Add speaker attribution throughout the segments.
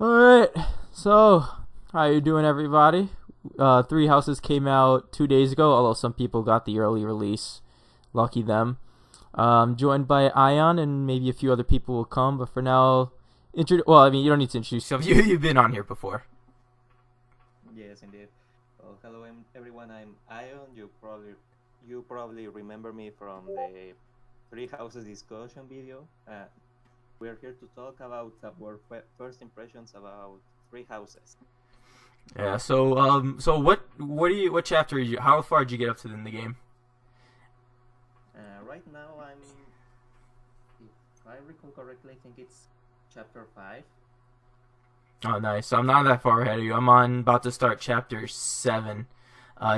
Speaker 1: Alright, so how you doing, everybody? Three Houses came out 2 days ago, although some people got the early release. Lucky them. Joined by Ion, and maybe a few other people will come, but for now, well, I mean, you don't need to introduce yourself. You've been on here before.
Speaker 2: Yes, indeed. Well, hello, everyone. I'm Ion. You probably remember me from the Three Houses discussion video. We're here to talk about our first impressions about Three Houses.
Speaker 1: Yeah. So what chapter did you? How far did you get up to in the game?
Speaker 2: Right now, if I recall correctly, I think it's chapter 5.
Speaker 1: Oh, nice. So I'm not that far ahead of you. I'm on about to start chapter 7.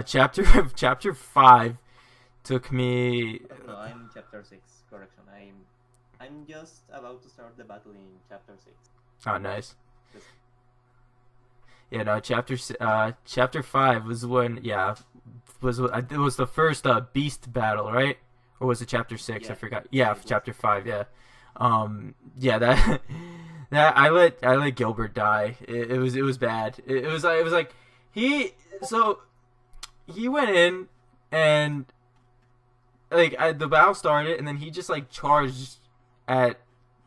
Speaker 1: Chapter chapter 5 took me.
Speaker 2: No, I'm chapter 6. Correction. I'm just about to start the battle in chapter 6.
Speaker 1: Oh, nice.
Speaker 2: Just,
Speaker 1: Yeah, no. Chapter 5 was when it was the first beast battle, right? Or was it chapter 6? I
Speaker 2: yeah,
Speaker 1: forgot.
Speaker 2: yeah,
Speaker 1: Yeah,
Speaker 2: it was.
Speaker 1: chapter 5. Yeah. Yeah, that that I let Gilbert die. It was bad. It was like he so he went in and the battle started, and then he just like charged at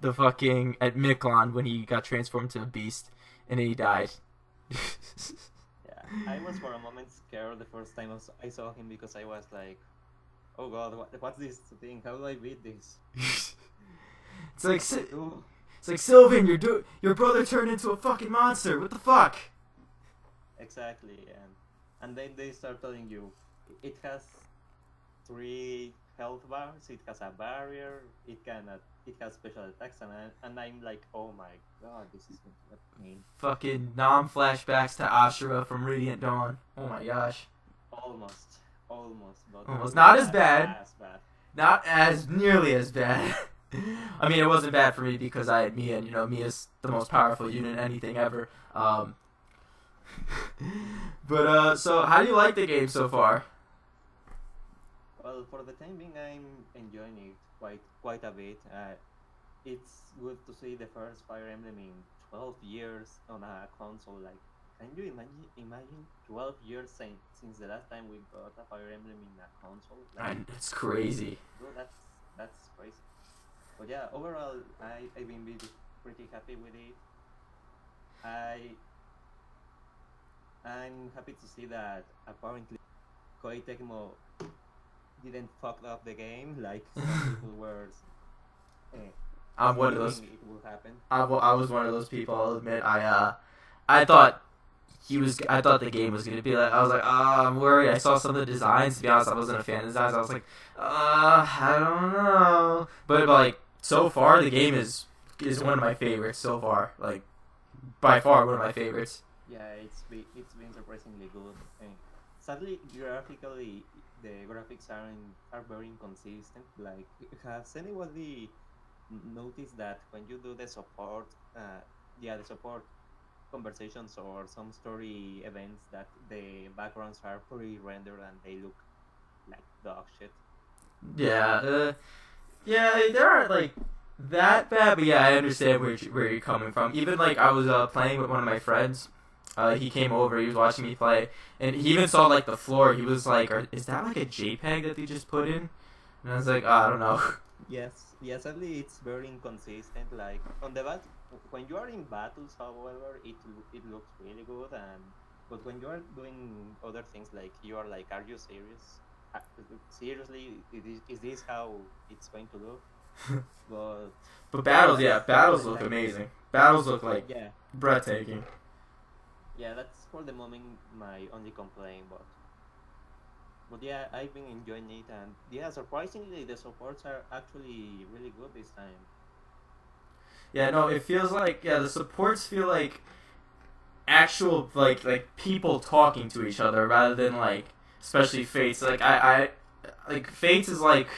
Speaker 1: at Miklon when he got transformed to a beast, and then he died.
Speaker 2: Yeah, I was for a moment scared the first time I saw him because I was like, oh god, what's this thing? How do I beat this?
Speaker 1: It's like
Speaker 2: What do I do?
Speaker 1: it's like Sylvan, your brother turned into a fucking monster. What the fuck?
Speaker 2: Exactly, and then they start telling you it has three health bars, it has a barrier, it has special attacks, and I'm like, oh my god, this is what pain.
Speaker 1: Fucking nom flashbacks to Ashura from Radiant Dawn. Oh my gosh.
Speaker 2: Almost, but
Speaker 1: Almost
Speaker 2: not
Speaker 1: not as bad.
Speaker 2: as bad.
Speaker 1: Not as nearly as bad. I mean, it wasn't bad for me because I had Mia, and Mia's the most powerful unit in anything ever. But so how do you like the game so far?
Speaker 2: Well, for the time being, I'm enjoying it quite a bit. It's good to see the first Fire Emblem in 12 years on a console. Like, can you imagine 12 years since the last time we got a Fire Emblem in a console? Like,
Speaker 1: And it's crazy.
Speaker 2: bro, that's crazy. But yeah, overall, I've been pretty happy with it. I I'm happy to see that apparently Koei Tecmo didn't fuck up the game like some people were uh,
Speaker 1: I'm one of those.
Speaker 2: thinking it will happen.
Speaker 1: I was one of those people. I'll admit. I thought I thought the game was gonna be like. I was like, I'm worried. I saw some of the designs. To be honest, I wasn't a fan of the designs. I was like, I don't know. But like so far, the game is one of my favorites so far. Like by far one of my favorites.
Speaker 2: Yeah, it's been surprisingly good. And sadly, graphically, the graphics are very inconsistent. Like, has anybody noticed that when you do the support conversations or some story events, that the backgrounds are pre-rendered and they look like dog shit?
Speaker 1: Yeah. Yeah. There aren't like that bad, but yeah, I understand where you're coming from. Even like I was playing with one of my friends. He came over. He was watching me play, and he even saw like the floor. He was like, "Is that like a JPEG that they just put in?" And I was like, "I don't know."
Speaker 2: Yes, sadly, it's very inconsistent. Like on the when you are in battles, however, it looks really good, and but when you are doing other things, like you are like, are you serious? Uh, Seriously, is this how it's going to look? But
Speaker 1: But battles,
Speaker 2: that's
Speaker 1: yeah,
Speaker 2: for
Speaker 1: battles
Speaker 2: the
Speaker 1: look
Speaker 2: time being.
Speaker 1: amazing. Battles look like
Speaker 2: Yeah,
Speaker 1: breathtaking.
Speaker 2: yeah, that's for the moment my only complaint. But yeah, I've been enjoying it, and yeah, surprisingly, the supports are actually really good this time.
Speaker 1: Yeah, no, it feels like the supports feel like actual like people talking to each other rather than like especially Fates. Like I like Fates is like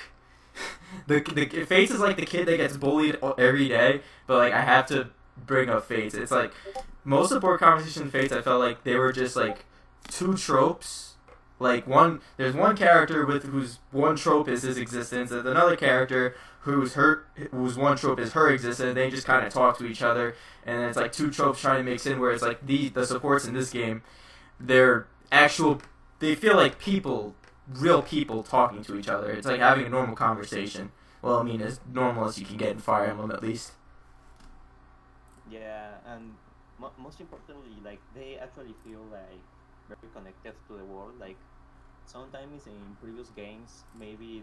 Speaker 1: the Fates is like the kid that gets bullied every day, but like I have to bring up Fates. It's like most support conversation in Fates I felt like they were just like two tropes Like there's one character with whose one trope is his existence, and another character whose one trope is her existence. They just kind of talk to each other, and it's like two tropes trying to mix in. Where it's like the supports in this game, they're actual. They feel like people, real people talking to each other. It's like having a normal conversation. Well, I mean, as normal as you can get in Fire Emblem, at least.
Speaker 2: Yeah, and most importantly, like they actually feel like very connected to the world. Like sometimes in previous games, maybe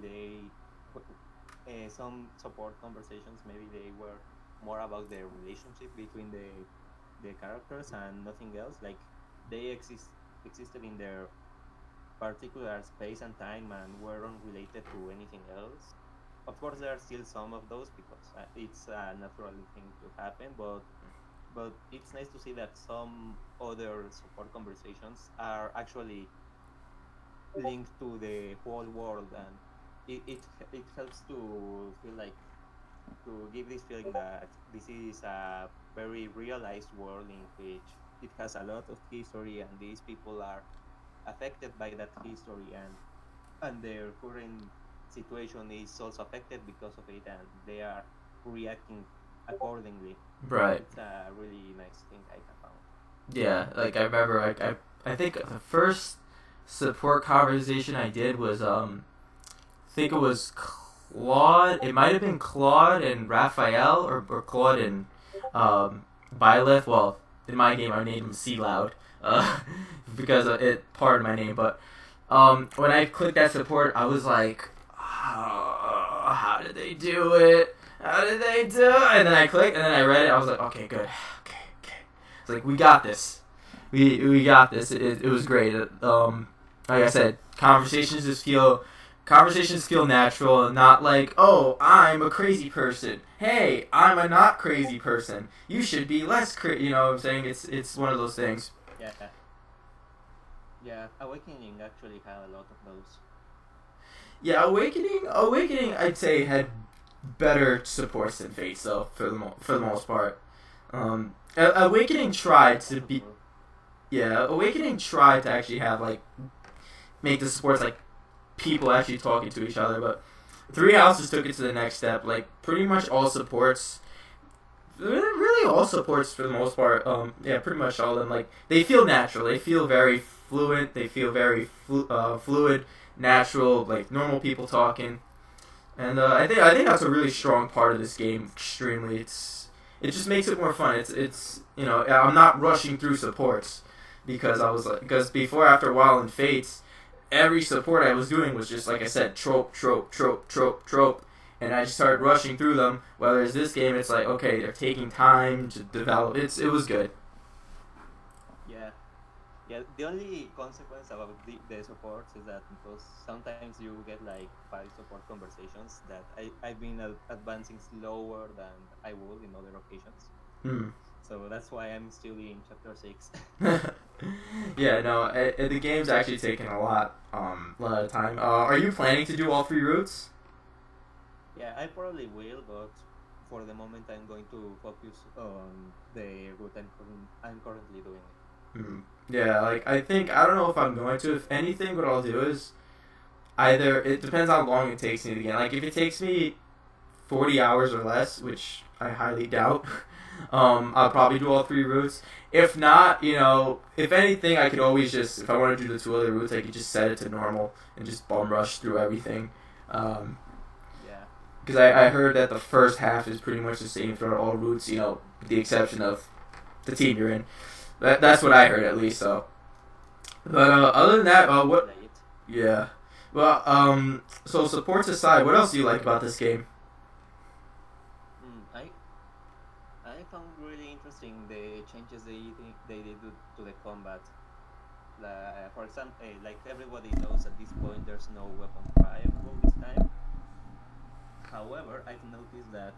Speaker 2: some support conversations, maybe they were more about the relationship between the characters and nothing else. Like they existed in their particular space and time and were unrelated to anything else. Of course, there are still some of those because it's a natural thing to happen, but it's nice to see that some other support conversations are actually linked to the whole world, and it helps to feel like to give this feeling that this is a very realized world in which it has a lot of history and these people are affected by that history, and their current situation is also affected because of it, and they are reacting accordingly.
Speaker 1: Right.
Speaker 2: It's a really nice thing I have found.
Speaker 1: Yeah. Like I remember, I think the first support conversation I did was I think it was Claude. It might have been Claude and Raphael, or Claude and Byleth. Well, in my game, I named him C Loud, because it part of my name. But when I clicked that support, I was like, oh, how did they do it? How did they do it? And then I clicked, and then I read it. I was like, okay, good. Okay. It's like, we got this. We got this. It was great. Like I said, conversations feel natural, not like, oh, I'm a crazy person. Hey, I'm a not crazy person. You should be less crazy. You know what I'm saying? It's one of those things.
Speaker 2: Yeah, yeah. Awakening actually had a lot of those.
Speaker 1: Yeah, Awakening, I'd say had better supports than Fates, though, for the most part. Awakening tried to be. Yeah, Awakening tried to actually have like make the supports like people actually talking to each other, but Three Houses took it to the next step. Like pretty much all supports, really all supports for the most part. Yeah, pretty much all of them. Like they feel natural. They feel very fluent. They feel very fluid, natural, like normal people talking. And I think that's a really strong part of this game. Extremely, it just makes it more fun. It's I'm not rushing through supports because before after a while in Fates, every support I was doing was just like I said, trope, and I just started rushing through them. Whereas this game, it's like okay, they're taking time to develop. It was good.
Speaker 2: Yeah, yeah. The only consequence about the supports is that because sometimes you get like 5 support conversations that I've been advancing slower than I would in other occasions.
Speaker 1: Hmm.
Speaker 2: So that's why I'm still in chapter 6.
Speaker 1: Yeah, no, the game's actually taking a lot of time. Are you planning to do all 3 routes?
Speaker 2: Yeah, I probably will, but for the moment, I'm going to focus on the route I'm currently doing it.
Speaker 1: Hmm. Yeah, like I don't know if I'm going to. If anything, what I'll do is either it depends how long it takes me to get. Like if it takes me 40 hours or less, which I highly doubt, I'll probably do all 3 routes. If not, if anything, I could always just, if I want to do the 2 other routes, I could just set it to normal and just bum rush through everything. Um,
Speaker 2: Yeah,
Speaker 1: because I heard that the first half is pretty much the same throughout all routes, with the exception of the team you're in. That's what I heard at least. So, but other than that,
Speaker 2: I will
Speaker 1: what?
Speaker 2: play it.
Speaker 1: Yeah. Well, so supports aside, what else do you like about this game?
Speaker 2: Mm, I found really interesting the changes they did to the combat. For example, like everybody knows at this point, there's no weapon triangle this time. However, I've noticed that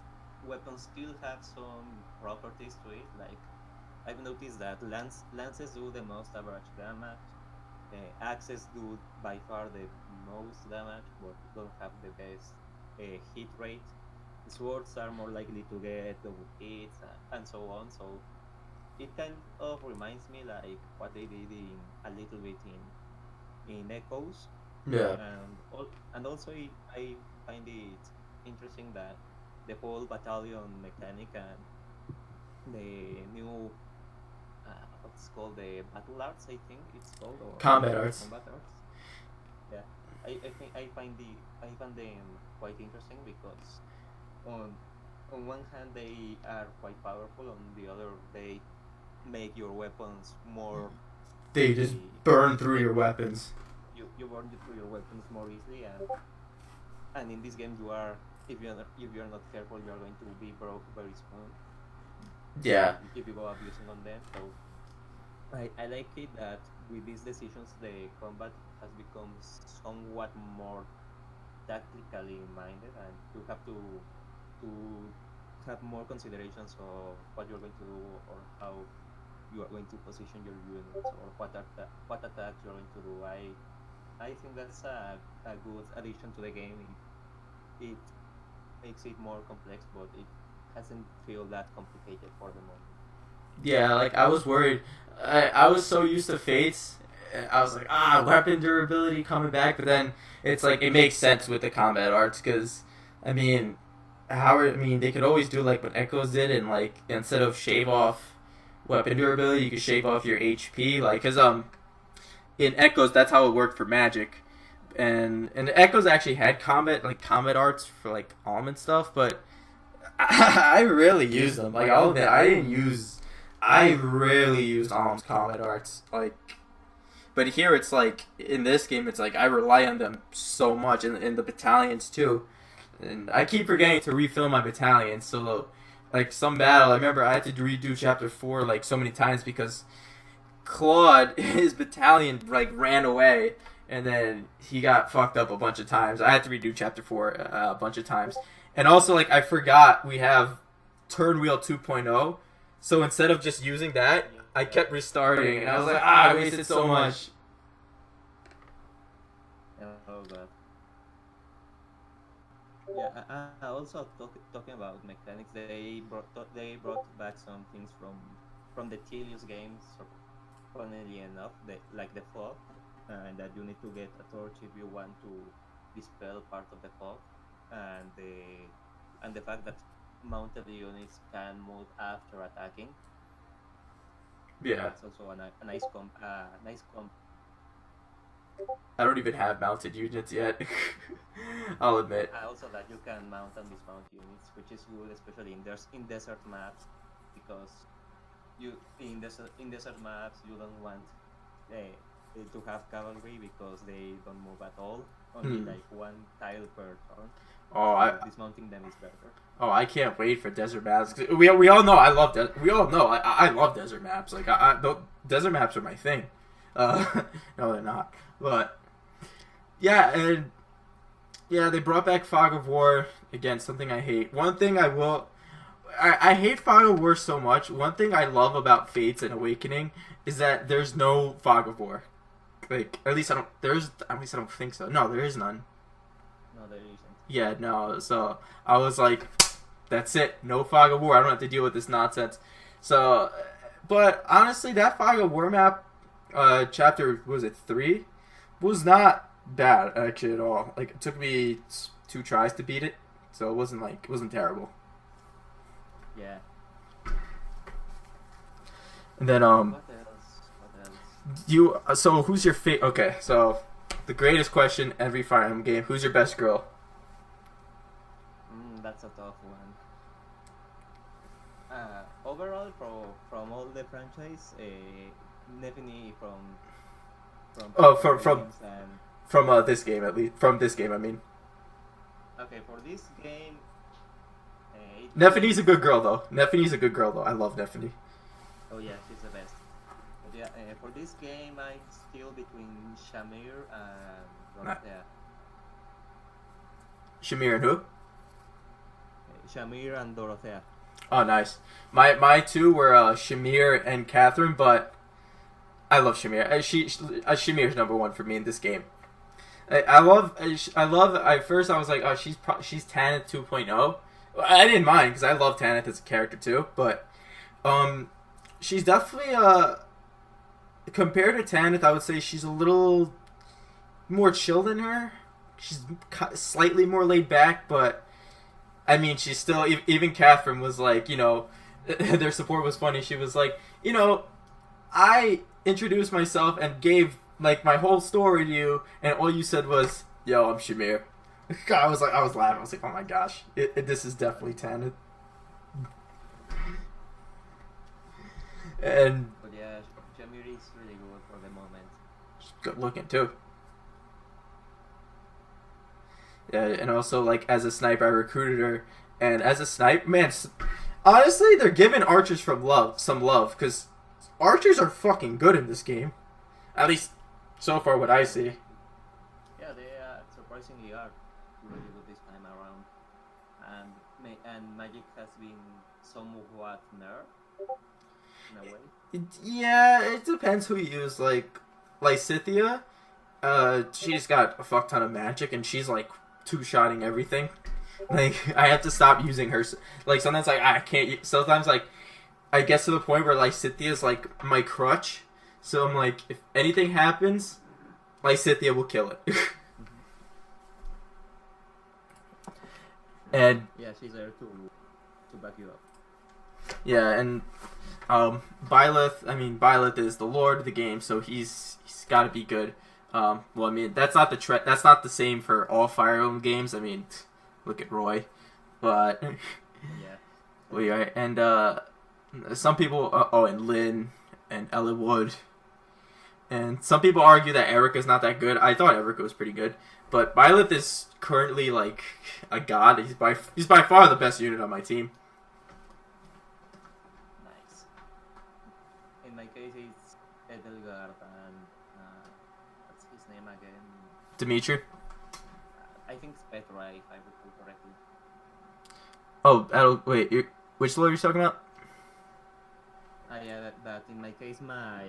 Speaker 2: weapons still have some properties to it. Like I've noticed that lances do the most average damage. Axes do by far the most damage, but don't have the best hit rate. Swords are more likely to get double hits and so on. So it kind of reminds me like what they did in a little bit in Echoes,
Speaker 1: Yeah.
Speaker 2: and also I find it interesting that the whole battalion mechanic and the new what's called the battle arts, I think it's called, or
Speaker 1: Combat arts.
Speaker 2: combat arts. Yeah, I think I find them quite interesting because on on one hand they are quite powerful, on the other they make your weapons more
Speaker 1: They just
Speaker 2: easily.
Speaker 1: burn through
Speaker 2: They
Speaker 1: your weapons.
Speaker 2: you burn through your weapons more easily, and in this game you are, if you're not careful, you are going to be broke very soon
Speaker 1: Yeah.
Speaker 2: if you go abusing on them. So I like it that with these decisions the combat has become somewhat more tactically minded, and you have to have more considerations of what you're going to do, or how you are going to position your units, or what attacks you're going to do. I think that's a good addition to the game. It makes it more complex, but it hasn't feel that complicated for the moment.
Speaker 1: Yeah, like I was worried. I was so used to Fates. I was like, weapon durability coming back, but then it's like it makes sense with the combat arts because, I mean, they could always do like what Echoes did, and like instead of shave off weapon durability, you could shave off your HP, like because in Echoes that's how it worked for Magic, and Echoes actually had combat arts for like almond stuff, but I rarely used them. Like I'll admit, I rarely used Alm's combat arts. Like, but here it's like in this game, it's like I rely on them so much, and in the battalions too. And I keep forgetting to refill my battalions. So, like some battle, I remember I had to redo chapter 4 like so many times because Claude, his battalion like ran away, and then he got fucked up a bunch of times. I had to redo chapter 4 a bunch of times. And also, like, I forgot we have Turn Wheel 2.0. So instead of just using that, I kept restarting. And I was like, I wasted so much.
Speaker 2: Oh god. Yeah. Also talking about mechanics, they brought back some things from the Telius games. Funnily enough, like the fog, and that you need to get a torch if you want to dispel part of the fog, and the fact that mounted units can move after attacking.
Speaker 1: Yeah.
Speaker 2: That's also a nice comp.
Speaker 1: I don't even have mounted units yet. I'll admit.
Speaker 2: Also that you can mount and dismount units, which is good, especially in desert maps, because in desert maps you don't want to have cavalry because they don't move at all, only like one tile per turn. Dismounting them is better.
Speaker 1: Oh, I can't wait for desert maps. We all know I love we all know I love desert maps. Like desert maps are my thing. No, they're not. But yeah, and yeah, they brought back Fog of War again. Something I hate. One thing I hate Fog of War so much. One thing I love about Fates and Awakening is that there's no Fog of War. Like at least I don't think so. No, there is none.
Speaker 2: No, there isn't.
Speaker 1: Yeah, no. So I was like, that's it. No Fog of War. I don't have to deal with this nonsense. So, but honestly, that Fog of War map, chapter, was it 3? Was not bad actually at all. Like it took me 2 tries to beat it, so it wasn't terrible.
Speaker 2: Yeah.
Speaker 1: And then
Speaker 2: What else?
Speaker 1: So who's your favorite? Okay, so the greatest question every Fire Emblem game: who's your best girl?
Speaker 2: That's a tough one. Overall, from all the franchise, Nefini
Speaker 1: from this game, at least from this game, I mean.
Speaker 2: Okay, for this game,
Speaker 1: Nefini's a good girl though. I love Nefini.
Speaker 2: Oh yeah, she's the best. But yeah, for this game, I'm still between Shamir and Dorothea.
Speaker 1: Shamir and who?
Speaker 2: Shamir and Dorothea.
Speaker 1: Oh, nice. My two were Shamir and Catherine, but I love Shamir. Shamir's number 1 for me in this game. I love. At first, I was like, oh, she's Tanith 2.0. I didn't mind because I love Tanith as a character too, but she's definitely compared to Tanith, I would say she's a little more chill than her. She's slightly more laid back, but I mean, she's still. Even Catherine was like, their support was funny. She was like, I introduced myself and gave like my whole story to you, and all you said was, "Yo, I'm Shamir." I was laughing. I was like, "Oh my gosh, this is definitely Tanith." And
Speaker 2: But yeah, Jamir is really good for the moment.
Speaker 1: she's good looking too. Yeah, and also like as a sniper, I recruited her, and as a sniper, man, honestly, they're giving archers some love, because archers are fucking good in this game. At least so far, what I see.
Speaker 2: Yeah, they surprisingly are really good this time around, and magic has been somewhat nerfed in a way.
Speaker 1: Yeah, it depends who you use. Like Lysithia, she just got a fuck ton of magic, and she's like two-shotting everything. Like I have to stop using her. Like sometimes, like I can't. Sometimes, like I get to the point where Lysithia is like my crutch. So I'm like, if anything happens, Lysithia will kill it.
Speaker 2: Mm-hmm.
Speaker 1: And
Speaker 2: Yeah, she's there to back you up.
Speaker 1: yeah, and Byleth is the lord of the game, so he's got to be good. Well, I mean, that's not that's not the same for all Fire Emblem games. I mean, look at Roy, but
Speaker 2: Yeah.
Speaker 1: well, yeah, and some people, and Lynn and Ellenwood, and some people argue that Erica's not that good. I thought Erica was pretty good, but Byleth is currently like a god. He's by far the best unit on my team.
Speaker 2: Nice. In my case, it's Edelgard and what's his name again?
Speaker 1: Dimitri.
Speaker 2: I think it's Petra, if I recall correctly.
Speaker 1: Oh, wait, which lord are you talking about?
Speaker 2: Yeah, that in my case, my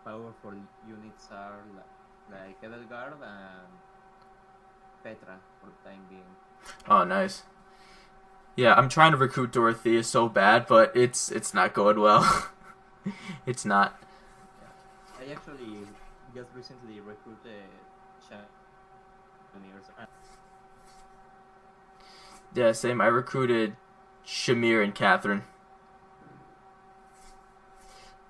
Speaker 2: powerful units are like Edelgard and Petra for the time being.
Speaker 1: Oh, nice. Yeah, I'm trying to recruit Dorothea so bad, but it's not going well. It's not.
Speaker 2: Yeah. I actually just recently recruited Chamirs.
Speaker 1: Yeah, same. I recruited Shamir and Catherine.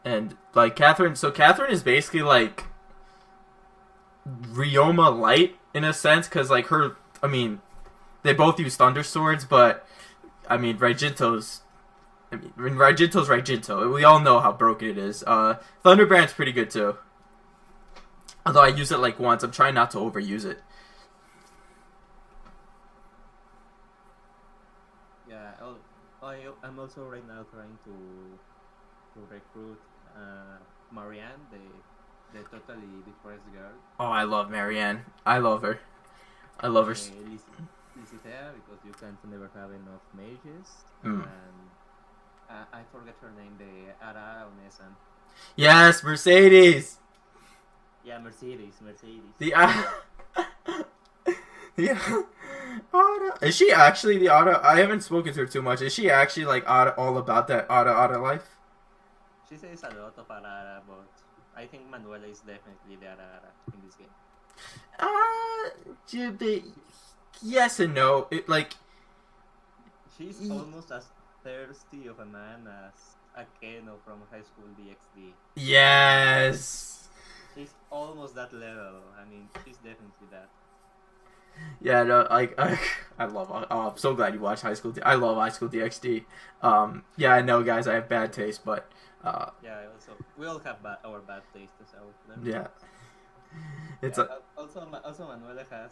Speaker 1: And, like, Catherine... So, Catherine is basically, like, Ryoma Light, in a sense, because, like, her... I mean, they both use Thunder Swords, but, I mean, Raijinto's Raijinto. We all know how broken it is. Thunderbrand's pretty good, too. Although I use it, like, once. I'm trying not to overuse it.
Speaker 2: Yeah, I'm also right now trying to recruit Marianne, the totally depressed girl.
Speaker 1: Oh, I love Marianne. I love her. I love her.
Speaker 2: Licitea, because you can't never have enough mages.
Speaker 1: Mm.
Speaker 2: And I forget her name, the Ara Onesan.
Speaker 1: Yes, Mercedes.
Speaker 2: Yeah, Mercedes.
Speaker 1: The the Ada. Is she actually the Ada? I haven't spoken to her too much. Is she actually like all about that Ada life?
Speaker 2: She says a lot of Ara, but I think Manuela is definitely the Ara in this game.
Speaker 1: Yes and no. It like
Speaker 2: she's almost as thirsty of a man as a Keno from High School DxD.
Speaker 1: Yes.
Speaker 2: She's almost that level. I mean, she's definitely that.
Speaker 1: Yeah, no, I love. Oh, I'm so glad you watched High School. I love High School DxD. Yeah, I know, guys. I have bad taste, but
Speaker 2: yeah, we all have our bad taste, so
Speaker 1: yeah. It's
Speaker 2: also Manuela has.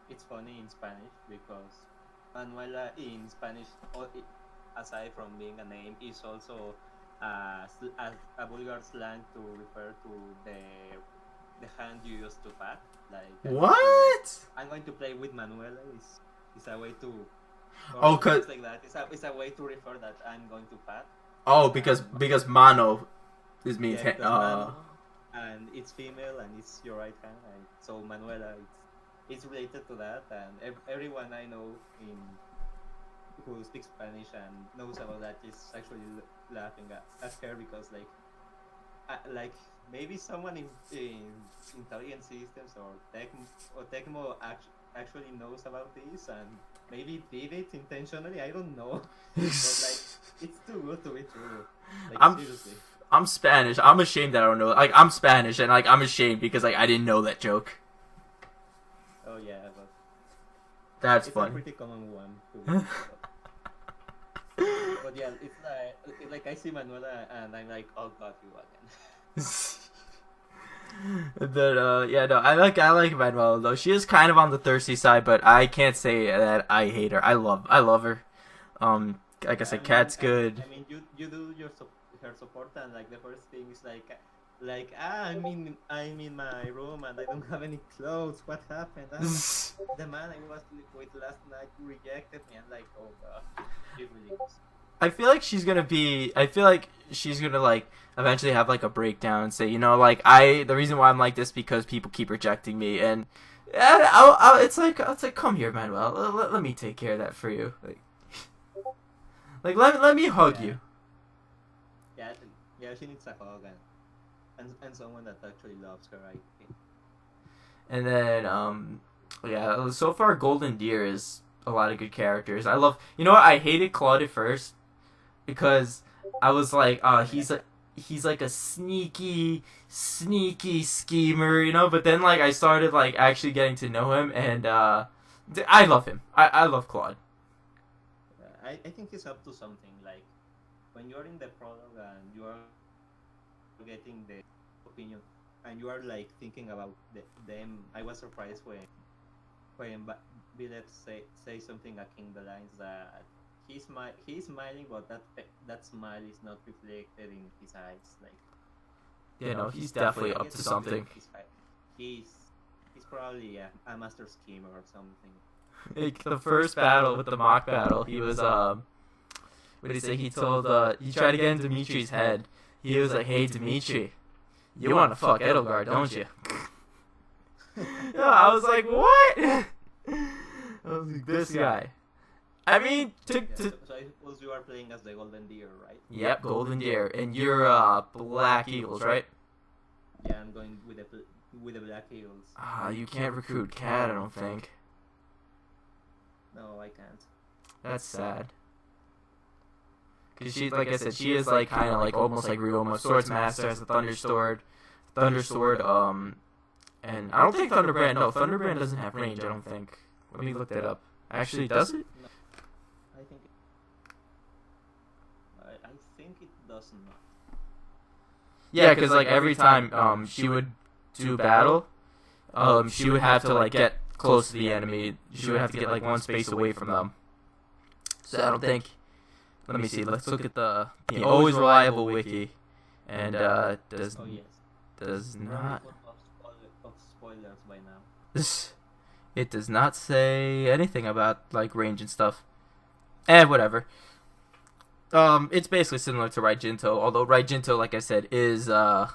Speaker 2: It's funny in Spanish because Manuela in Spanish, aside from being a name, is also a vulgar slang to refer to the hand you use to pat. Like
Speaker 1: what?
Speaker 2: I'm going to play with Manuela is a way to.
Speaker 1: Oh, cause
Speaker 2: like that. It's a way to refer that I'm going to pat.
Speaker 1: Oh, because mano is means
Speaker 2: mano, and it's female and it's your right hand, and so Manuela it's related to that, and everyone I know who speaks Spanish and knows about that is actually laughing at her because like like maybe someone in intelligent systems or Tecmo actually knows about this and maybe did it intentionally. I don't know, but like it's too good to be true. Like
Speaker 1: I'm
Speaker 2: seriously.
Speaker 1: I'm Spanish. I'm ashamed that I don't know. Like I'm Spanish, and like I'm ashamed because like I didn't know that joke.
Speaker 2: Oh yeah, but
Speaker 1: That's
Speaker 2: it's a
Speaker 1: funny.
Speaker 2: pretty common one to be true. But yeah, like I see Manuela and I'm like, oh god, you again.
Speaker 1: But yeah, no, I like Manuela though. She is kind of on the thirsty side, but I can't say that I hate her. I love her. Like I
Speaker 2: Yeah,
Speaker 1: said, Cat's good.
Speaker 2: I mean, you do her support, and like the first thing is like I'm in my room and I don't have any clothes. What happened? The man I was with last night rejected me. I'm like, oh god, she really is.
Speaker 1: I feel like she's gonna be. I feel like she's gonna like eventually have like a breakdown and say, like the reason why I'm like this because people keep rejecting me, and yeah, it's like come here, Manuel. Let me take care of that for you. Like let me hug
Speaker 2: Yeah,
Speaker 1: you.
Speaker 2: yeah, yeah. She needs a hug and someone that actually loves her. I think.
Speaker 1: And then yeah. So far, Golden Deer is a lot of good characters. I love. You know what? I hated Claude at first because I was like,
Speaker 2: Yeah,
Speaker 1: he's like a sneaky schemer, But then like I started like actually getting to know him, and I love him. I love Claude.
Speaker 2: I think he's up to something. Like when you're in the prologue and you are getting the opinion and you are like thinking about them. I was surprised when Billet say something akin the lines that he's smiling, but that smile is not reflected in his eyes. Like
Speaker 1: He's definitely
Speaker 2: I
Speaker 1: up
Speaker 2: get
Speaker 1: to
Speaker 2: the feeling
Speaker 1: something.
Speaker 2: he's he's probably a master schemer or something.
Speaker 1: Like the first battle with the mock battle, he was what did he say? He tried to get in Dimitri's head. He was like, "Hey Dimitri, you want to fuck Edelgard, don't you?" I was like, "What?" I was like, "This guy." I mean,
Speaker 2: Yeah, so I suppose you are playing as the Golden Deer, right?
Speaker 1: Yep, Golden Deer, and you're Black Eagles, right?
Speaker 2: Yeah, I'm going with the Black Eagles.
Speaker 1: You can't recruit Cat, I don't think.
Speaker 2: No, I can't.
Speaker 1: That's sad. Cause she, like I said, she is like kind of like almost like Ryoma. Swords Master has a Thunder Sword. And I don't think Thunderbrand. No, Thunderbrand doesn't have range. I don't think. Let me look that up. Actually, does it?
Speaker 2: No, I think I think it does not.
Speaker 1: Yeah, because like every time she would do battle, she would have to like get close to the enemy. She would have to get like one space away from them. So I don't think. Let me see. Let's look at the always reliable wiki, and does
Speaker 2: Oh yes.
Speaker 1: does
Speaker 2: Probably
Speaker 1: not
Speaker 2: full of spoilers by now.
Speaker 1: it does not say anything about like range and stuff. Whatever. It's basically similar to Raijinto, although Raijinto, like I said, is one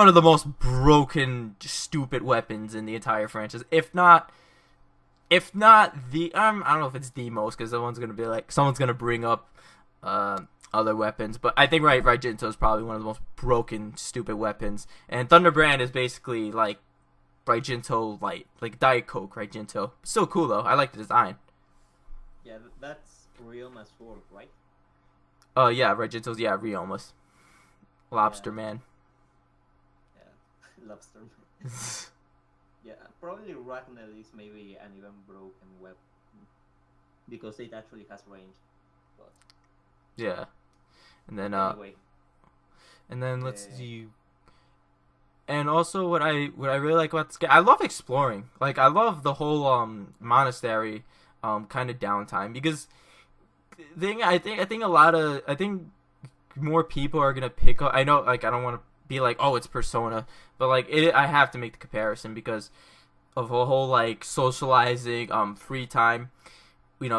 Speaker 1: of the most broken, stupid weapons in the entire franchise. If not the, I don't know if it's the most, because someone's gonna bring up other weapons, but I think Raijinto is probably one of the most broken, stupid weapons, and Thunderbrand is basically like Raijinto light, like Diet Coke Raijinto. Still cool though. I like the design.
Speaker 2: Yeah, that's Ryoma's sword, right?
Speaker 1: Yeah, Raijinto's Ryoma's Lobster
Speaker 2: Yeah,
Speaker 1: Man.
Speaker 2: yeah. Lobster. Yeah, probably Ragnar is maybe an even broken weapon because it actually has range. But
Speaker 1: Yeah, and then
Speaker 2: anyway,
Speaker 1: let's
Speaker 2: uh,
Speaker 1: see. And also, what I really like about this game, I love exploring. Like, I love the whole monastery kind of downtime, because I think more people are gonna pick up. I know, like, I don't want to be like, oh, it's Persona, but like I have to make the comparison because of the whole like socializing, free time.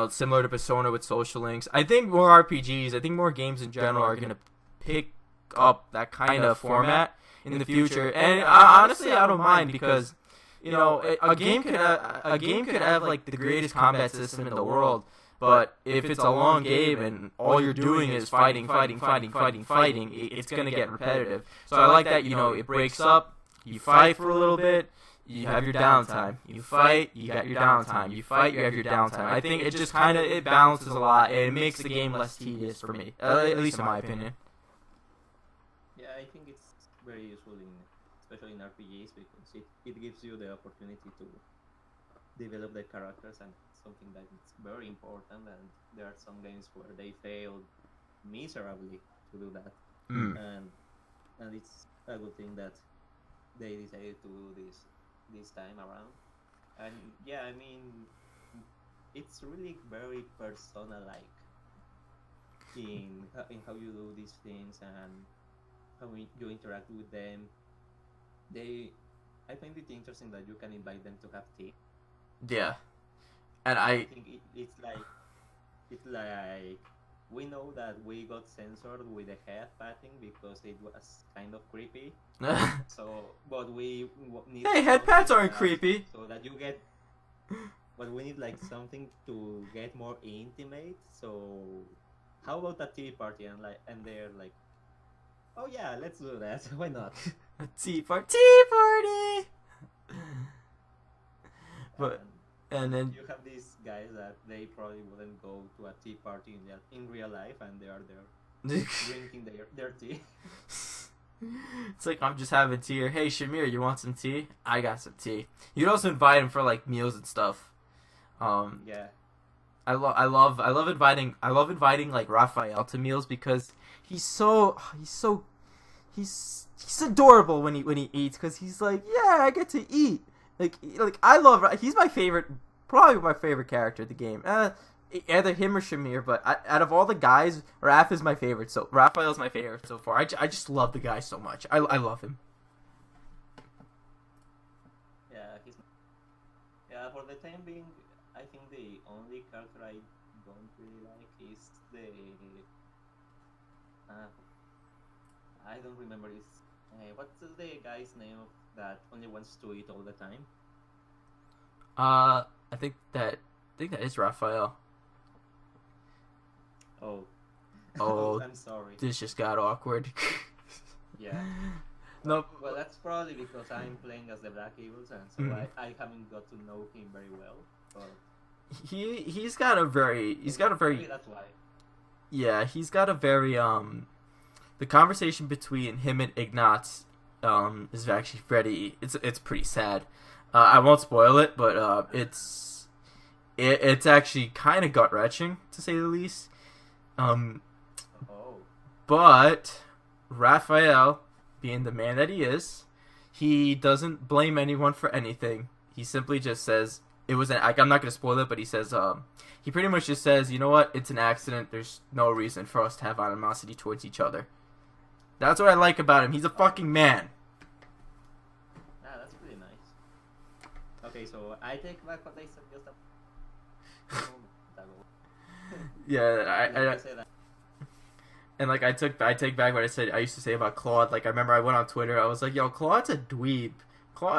Speaker 1: Similar to Persona with social links. I think more RPGs, I think more games in general are gonna pick up that kind of format in the future. And honestly, I don't mind, because a game could have like the greatest combat system in the world, But if it's a long game and all you're doing is fighting, it's gonna get repetitive. So I like that, it breaks up. You fight for a little bit, you have your downtime. You fight, you got your downtime. You fight, you have your downtime. I think it just kind of, it balances a lot, and it makes the game less tedious for me, at least in my opinion.
Speaker 2: Yeah, I think it's very useful especially in RPGs, because it gives you the opportunity to develop the characters, and something that is very important. And there are some games where they failed miserably to do that, and it's a good thing that they decided to do this time around. And yeah, I mean, it's really very persona-like in how you do these things and how you interact with them. I find it interesting that you can invite them to have tea.
Speaker 1: Yeah, and
Speaker 2: I think it's like we know that we got censored with the head patting because it was kind of creepy. So, but we need.
Speaker 1: Hey, head pats aren't creepy.
Speaker 2: So that you get. But we need like something to get more intimate. So, how about a tea party? And they're like, oh yeah, let's do that. Why not?
Speaker 1: A tea party. But and then
Speaker 2: you have these guys that they probably wouldn't go to a tea party in real life, and they are there drinking their tea.
Speaker 1: It's like, I'm just having tea. Or, hey, Shamir, you want some tea? I got some tea. You'd also invite him for like meals and stuff.
Speaker 2: Yeah.
Speaker 1: I love inviting like Raphael to meals because he's adorable when he eats, because he's like, yeah, I get to eat. Like he's probably my favorite character in the game. Either him or Shamir, but out of all the guys, Raph is my favorite. So Raphael's my favorite so far. I just love the guy so much. I love him.
Speaker 2: Yeah, for the time being, I think the only character I don't really like is I don't remember his. What's the guy's name that only wants to eat all the time?
Speaker 1: I think that is Raphael.
Speaker 2: Oh, I'm sorry.
Speaker 1: This just got awkward.
Speaker 2: Yeah.
Speaker 1: No.
Speaker 2: Well, that's probably because I'm playing as the Black Eagles, and so I haven't got to know him very well. But
Speaker 1: he's got a very
Speaker 2: maybe that's why.
Speaker 1: Yeah, he's got a very the conversation between him and Ignatz is actually it's pretty sad. I won't spoil it, but it's actually kind of gut-wrenching, to say the least. But Raphael, being the man that he is, he doesn't blame anyone for anything. He simply just says it was I'm not going to spoil it, but he says he pretty much just says, you know what, it's an accident. There's no reason for us to have animosity towards each other. That's what I like about him. He's a fucking man.
Speaker 2: That's pretty nice. Okay, so I take back what I said just a moment ago.
Speaker 1: Yeah, and like I take back what I used to say about Claude. Like, I remember I went on Twitter. I was like, "Yo, Claude's a dweeb.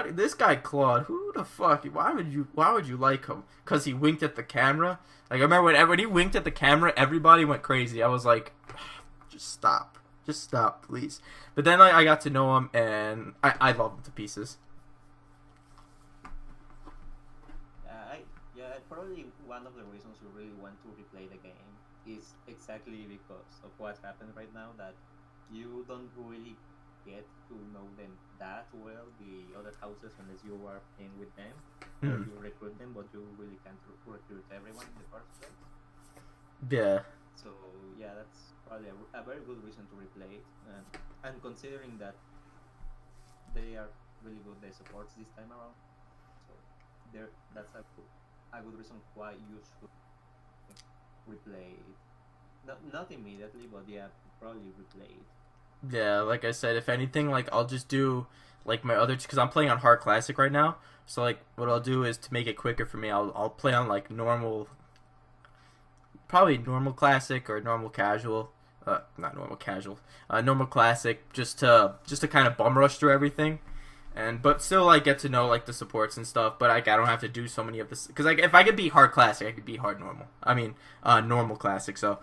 Speaker 1: This guy Claude. Who the fuck? Why would you like him? Because he winked at the camera. Like, I remember when he winked at the camera, everybody went crazy. I was like, just stop, please. But then I got to know him, and I love him to pieces.
Speaker 2: Probably one of the reasons you really want to replay the game is exactly because of what happened right now, that you don't really get to know them that well, the other houses, unless you are playing with them. Or you recruit them, but you really can't recruit everyone in the first place.
Speaker 1: Yeah.
Speaker 2: So yeah, that's probably a very good reason to replay it, and considering that they are really good, the supports this time around, so that's a good reason why you should replay it. Not immediately, but yeah, probably replay it.
Speaker 1: Yeah, like I said, if anything, like, I'll just do like my other, because I'm playing on hard classic right now. So like, what I'll do is, to make it quicker for me, I'll play on like normal, probably normal classic or normal casual. Not normal casual. Normal classic, just to kind of bum rush through everything. and but still like get to know like the supports and stuff. But like I don't have to do so many of this because like if I could be hard classic, I could be hard normal. I mean, normal classic. So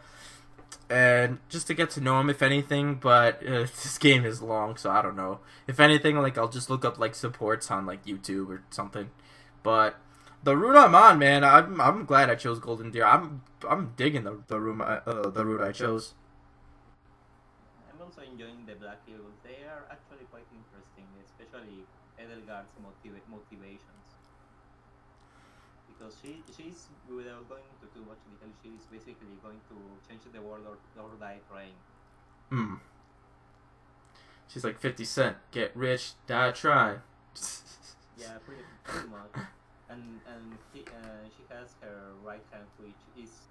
Speaker 1: and just to get to know him if anything. But this game is long, so I don't know. If anything, like I'll just look up like supports on like YouTube or something. But the route I'm on, man, I'm glad I chose Golden Deer. I'm digging the route I chose.
Speaker 2: I'm also enjoying the Black Eagles. They are actually quite interesting, especially Edelgard's motivations. Because she's, without going into too much detail, she's basically going to change the world or die trying.
Speaker 1: Hmm. She's like 50 Cent. Get rich, die trying.
Speaker 2: Yeah, pretty much. And she has her right hand, which is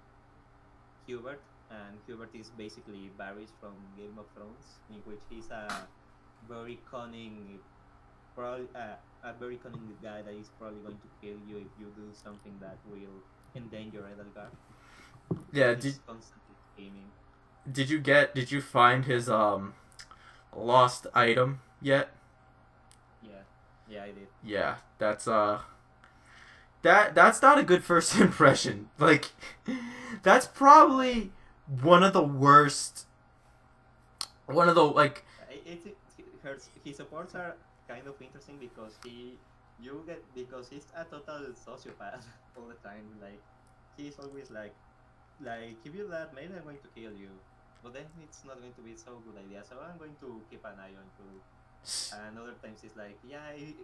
Speaker 2: Hubert, and Hubert is basically Varys from Game of Thrones, in which he's a very cunning, probably a very cunning guy that is probably going to kill you if you do something that will endanger Edelgard. So
Speaker 1: Yeah.
Speaker 2: he's constantly scheming.
Speaker 1: Did you find his lost item yet?
Speaker 2: Yeah, yeah, I did.
Speaker 1: Yeah. That's not a good first impression. Like, that's probably one of the worst. One of the like.
Speaker 2: His supports are kind of interesting because because he's a total sociopath all the time. Like he's always like if you that, maybe I'm going to kill you, but then it's not going to be so good idea. So I'm going to keep an eye on you. And other times it's like, I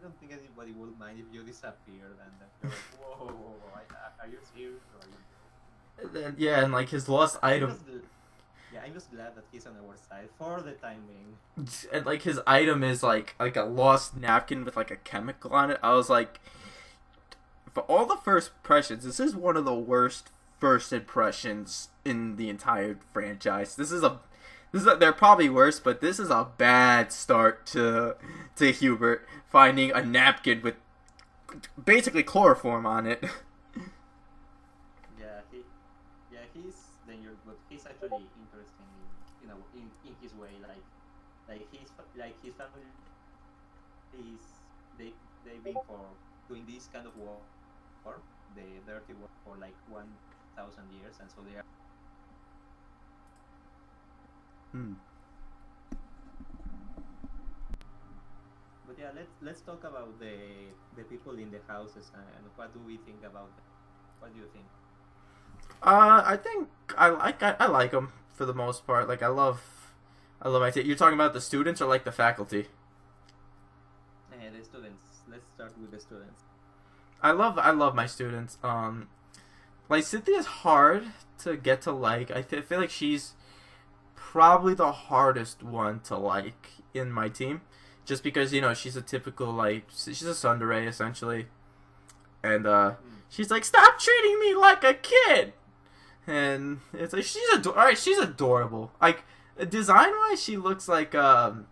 Speaker 2: don't think anybody will mind if you disappear. And then you're like, whoa, are you serious? Or are you
Speaker 1: Yeah, and like his lost item.
Speaker 2: I'm just glad that he's on our side for the time being.
Speaker 1: And like his item is like a lost napkin with like a chemical on it. I was like, for all the first impressions, this is one of the worst first impressions in the entire franchise. They're probably worse, but this is a bad start to Hubert finding a napkin with basically chloroform on it.
Speaker 2: He's dangerous, but he's actually interesting in his way. His family is they've been for doing this kind of war, the dirty war for like 1,000 years, and so they are. But yeah, let's talk about the people in the houses and what do we think about them. What do you think?
Speaker 1: I think I like them for the most part. Like I love my You're talking about the students or like the faculty?
Speaker 2: The students. Let's start with the students.
Speaker 1: I love my students. Like Cynthia's hard to get to like. I feel like she's probably the hardest one to like in my team, just because she's a typical like she's a tsundere essentially, and she's like, stop treating me like a kid. And it's like she's adorable. Like design wise, she looks like a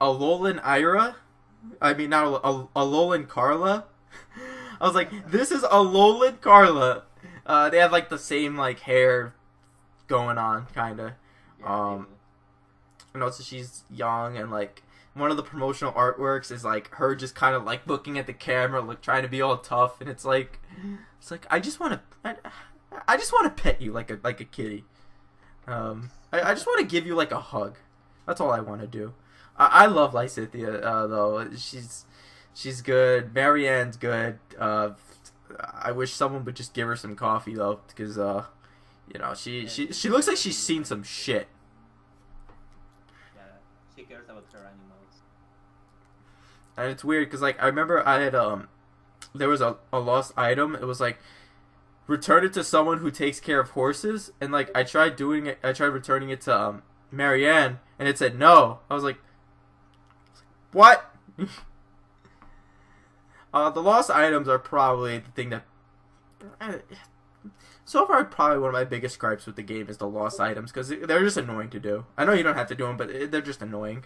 Speaker 1: Alolan Ira. I mean, not Alolan Carla. I was like, this is Alolan Carla. They have like the same like hair going on, kinda. And also she's young, and like one of the promotional artworks is like her just kind of like looking at the camera, like trying to be all tough, and it's like I just want to pet you like a kitty. I just want to give you like a hug. That's all I want to do. I love Lysithia though. She's good. Marianne's good. I wish someone would just give her some coffee though, because she looks like she's seen some shit.
Speaker 2: Yeah, she cares about her animals.
Speaker 1: And it's weird because like I remember I had there was a lost item. It was like return it to someone who takes care of horses, and like I tried returning it to Marianne, and it said no. I was like, what? The lost items are probably the thing that so far probably one of my biggest gripes with the game is the lost items, because they're just annoying to do. I know you don't have to do them, but they're just annoying.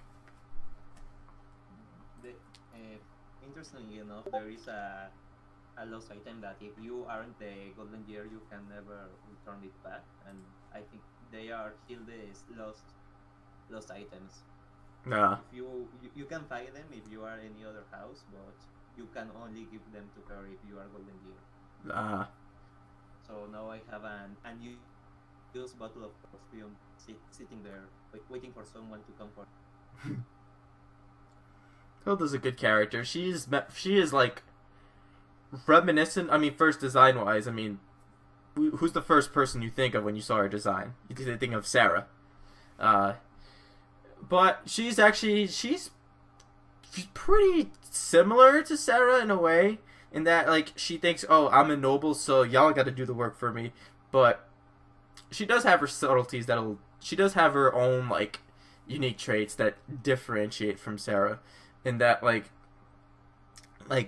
Speaker 2: Interestingly enough, there is a lost item that if you aren't the golden gear, you can never return it back, and I think they are Hilde's lost items.
Speaker 1: Nah.
Speaker 2: If you can fight them if you are any other house, but you can only give them to her if you are Golden Gear.
Speaker 1: Uh,
Speaker 2: So now I have an unused bottle of perfume sitting there, waiting for someone to come for.
Speaker 1: Hilda's a good character. She is like reminiscent. I mean, first design wise, I mean, who's the first person you think of when you saw her design? You think of Sarah. Uh, but she's pretty similar to Sarah in a way, in that like she thinks, oh, I'm a noble, so y'all got to do the work for me. But she does have her subtleties that'll. She does have her own like unique traits that differentiate from Sarah, in that like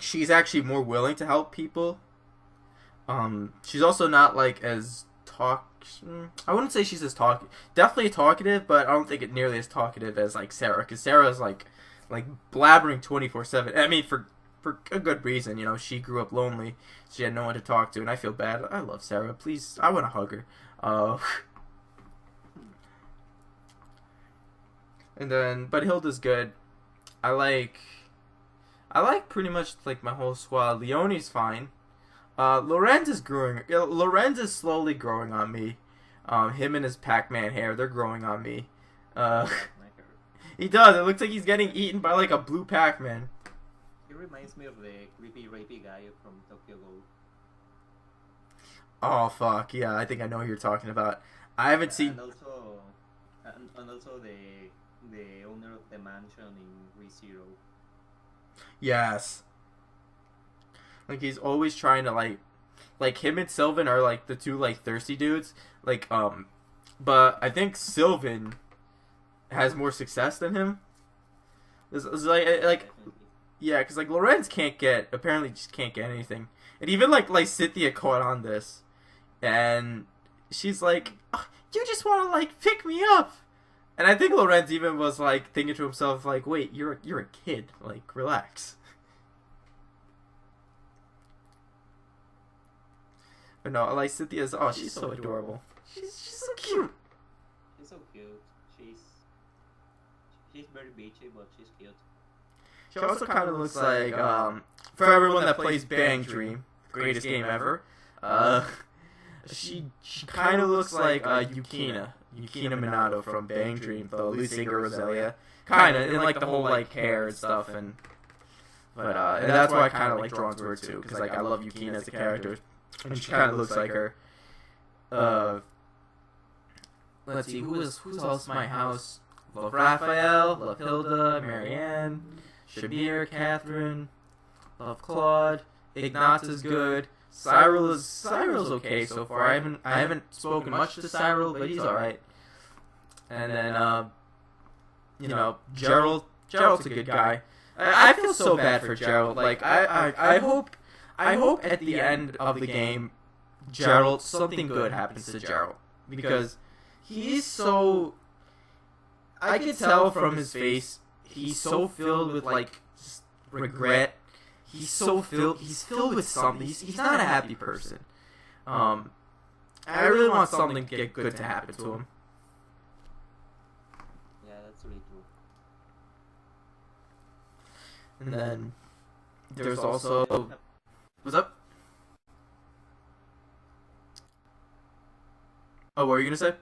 Speaker 1: she's actually more willing to help people. She's also not like as I wouldn't say she's as definitely talkative, but I don't think it nearly as talkative as like Sarah, because Sarah's like blabbering 24/7. I mean, for a good reason. You know, she grew up lonely. She had no one to talk to, and I feel bad. I love Sarah. Please, I want to hug her. And then, but Hilda's good. I like, I like pretty much like my whole squad. Leonie's fine. Lorenz is growing. Lorenz is slowly growing on me. Him and his Pac-Man hair, they're growing on me. Uh, he does. It looks like he's getting eaten by like a blue Pac-Man.
Speaker 2: He reminds me of the creepy rapey guy from Tokyo Ghoul.
Speaker 1: Oh fuck yeah! I think I know who you're talking about. I haven't seen.
Speaker 2: And also the owner of the mansion in ReZero.
Speaker 1: Yes. Like he's always trying to like him and Sylvan are like the two like thirsty dudes. But I think Sylvan has more success than him. It's like yeah, because like Lorenz apparently just can't get anything, and even like Cynthia caught on this, and she's like, "Oh, you just want to like pick me up," and I think Lorenz even was like thinking to himself like, wait, you're a kid, like relax. But no, like Cynthia's, oh, she's so adorable. She's so cute.
Speaker 2: She's so cute. She's very bitchy, but she's cute.
Speaker 1: She also kind of looks like, for everyone that plays Bang Dream, greatest game ever, she kind of looks like Yukina Minato from Bang Dream, the lead singer Roselia, kind of, in like the whole like hair and stuff, and that's why I kind of like drawn to her too, because like I love Yukina as a character, and she kind of looks like her. Let's see, who's else in my house? Love Raphael, love Hilda, Marianne, Shabir, Catherine, love Claude, Ignatz is good, Cyril's okay so far. I haven't spoken much to Cyril, but he's alright. And then Gerald's a good guy. I feel so bad for Gerald. Like I hope at the end of the game something good happens to Gerald, because he's so, I could tell from his face, he's so filled with like regret. He's filled with something. He's not a happy person. I really want something to get good to happen to him.
Speaker 2: Yeah, that's really true.
Speaker 1: And then there's also, what's up? Oh, what were you gonna say?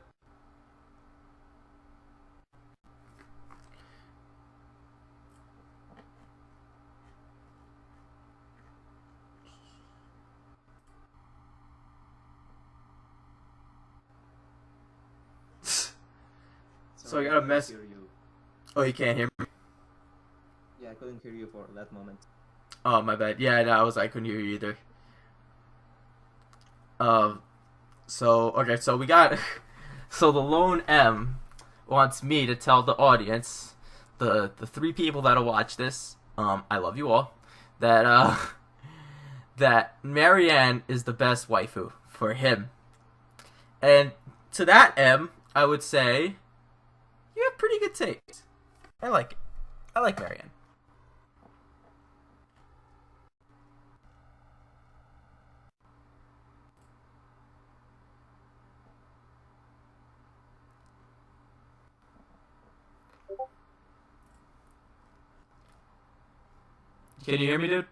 Speaker 1: So I got a mess. Oh, you can't hear me?
Speaker 2: Yeah, I couldn't hear you for that moment.
Speaker 1: Oh, my bad. Yeah, no, I couldn't hear you either. So we got, so the lone M wants me to tell the audience, the three people that'll watch this, I love you all, that that Marianne is the best waifu for him. And to that M, I would say, you have pretty good taste. I like it. I like Marianne. Can you hear me, dude?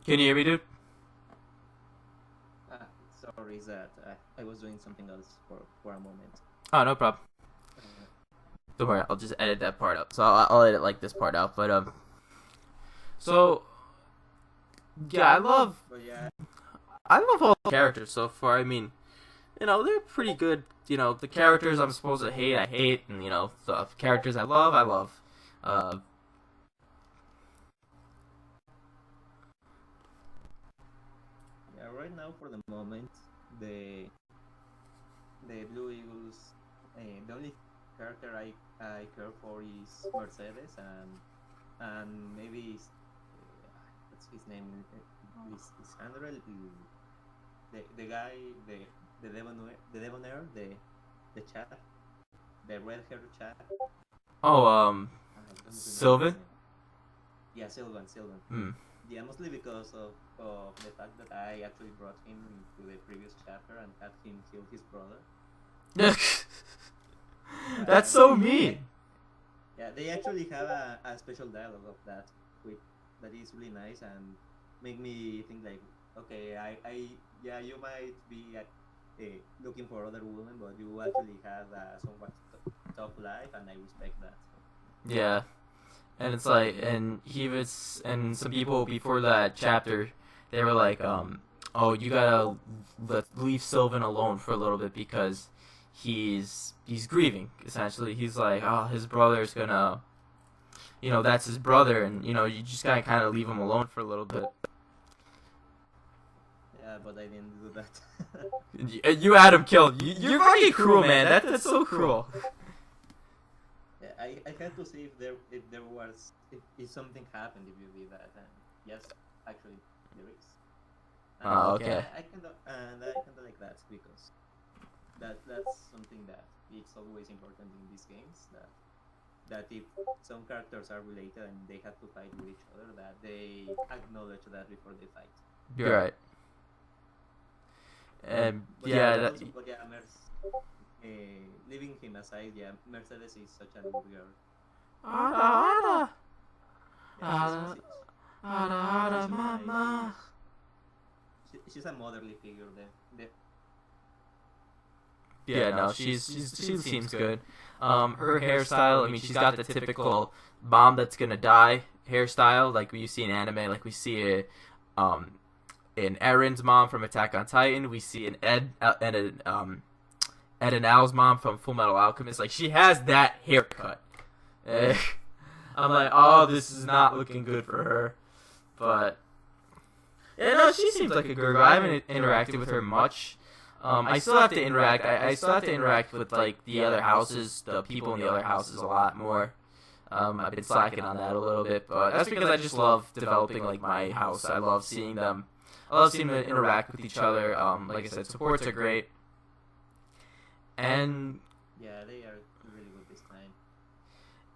Speaker 1: Can you hear me, dude?
Speaker 2: Sorry, is that I was doing something else for a moment.
Speaker 1: Oh, no problem.
Speaker 2: Uh,
Speaker 1: Don't worry, I'll just edit that part out. So I'll edit like this part out. But so yeah,
Speaker 2: but yeah,
Speaker 1: I love all the characters so far. I mean, they're pretty good. The characters I'm supposed to hate, I hate, and the characters I love, I love. Uh,
Speaker 2: yeah. Right now, for the moment, the the Blue Eagles, the only character I care for is Mercedes, and maybe what's his name? Is Andrel, the guy, the chap, the red haired chap.
Speaker 1: oh,
Speaker 2: I don't remember his
Speaker 1: Sylvan.
Speaker 2: name. Yeah, Sylvan.
Speaker 1: Hmm.
Speaker 2: Yeah, mostly because of the fact that I actually brought him to the previous chapter and had him kill his brother.
Speaker 1: That's so
Speaker 2: They,
Speaker 1: mean.
Speaker 2: yeah, they actually have a special dialogue of that, with that is really nice and make me think like, okay, yeah, you might be looking for other women, but you actually have a somewhat tough life, and I respect that.
Speaker 1: Yeah. And it's like, and and some people before that chapter, they were like, oh, you gotta leave Sylvan alone for a little bit because he's grieving. Essentially, he's like, oh, his brother's gonna, that's his brother, and you just gotta kind of leave him alone for a little bit.
Speaker 2: Yeah, but I didn't do that.
Speaker 1: You had him killed. You're fucking cruel, man. That's so cruel.
Speaker 2: Yeah, I had to see if something happened if you did that, and yes, actually there is.
Speaker 1: Oh, okay.
Speaker 2: I kind of like that because that's something that it's always important in these games, that if some characters are related and they have to fight with each other, that they acknowledge that before they fight.
Speaker 1: You're right. And yeah,
Speaker 2: Leaving him aside, yeah, Mercedes is such a good girl.
Speaker 1: Ada,
Speaker 2: Yeah,
Speaker 1: ada, mama.
Speaker 2: she's a motherly figure.
Speaker 1: Yeah, no, she seems good. Her hairstyle, I mean, she's got the typical mom that's gonna die hairstyle, like we see in anime, like we see it, in Erin's mom from Attack on Titan. We see an Ed and Al's mom from Full Metal Alchemist. Like, she has that haircut. I'm like, oh, this is not looking good for her. But yeah, no, she seems like a good girl. I haven't interacted with her much. I still have to interact. I still have to interact with like the other houses, the people in the other houses a lot more. I've been slacking on that a little bit, but that's because I just love developing like my house. I love seeing them. I love seeing them interact with each other. Like I said, supports are great. And
Speaker 2: yeah, they are really good this time.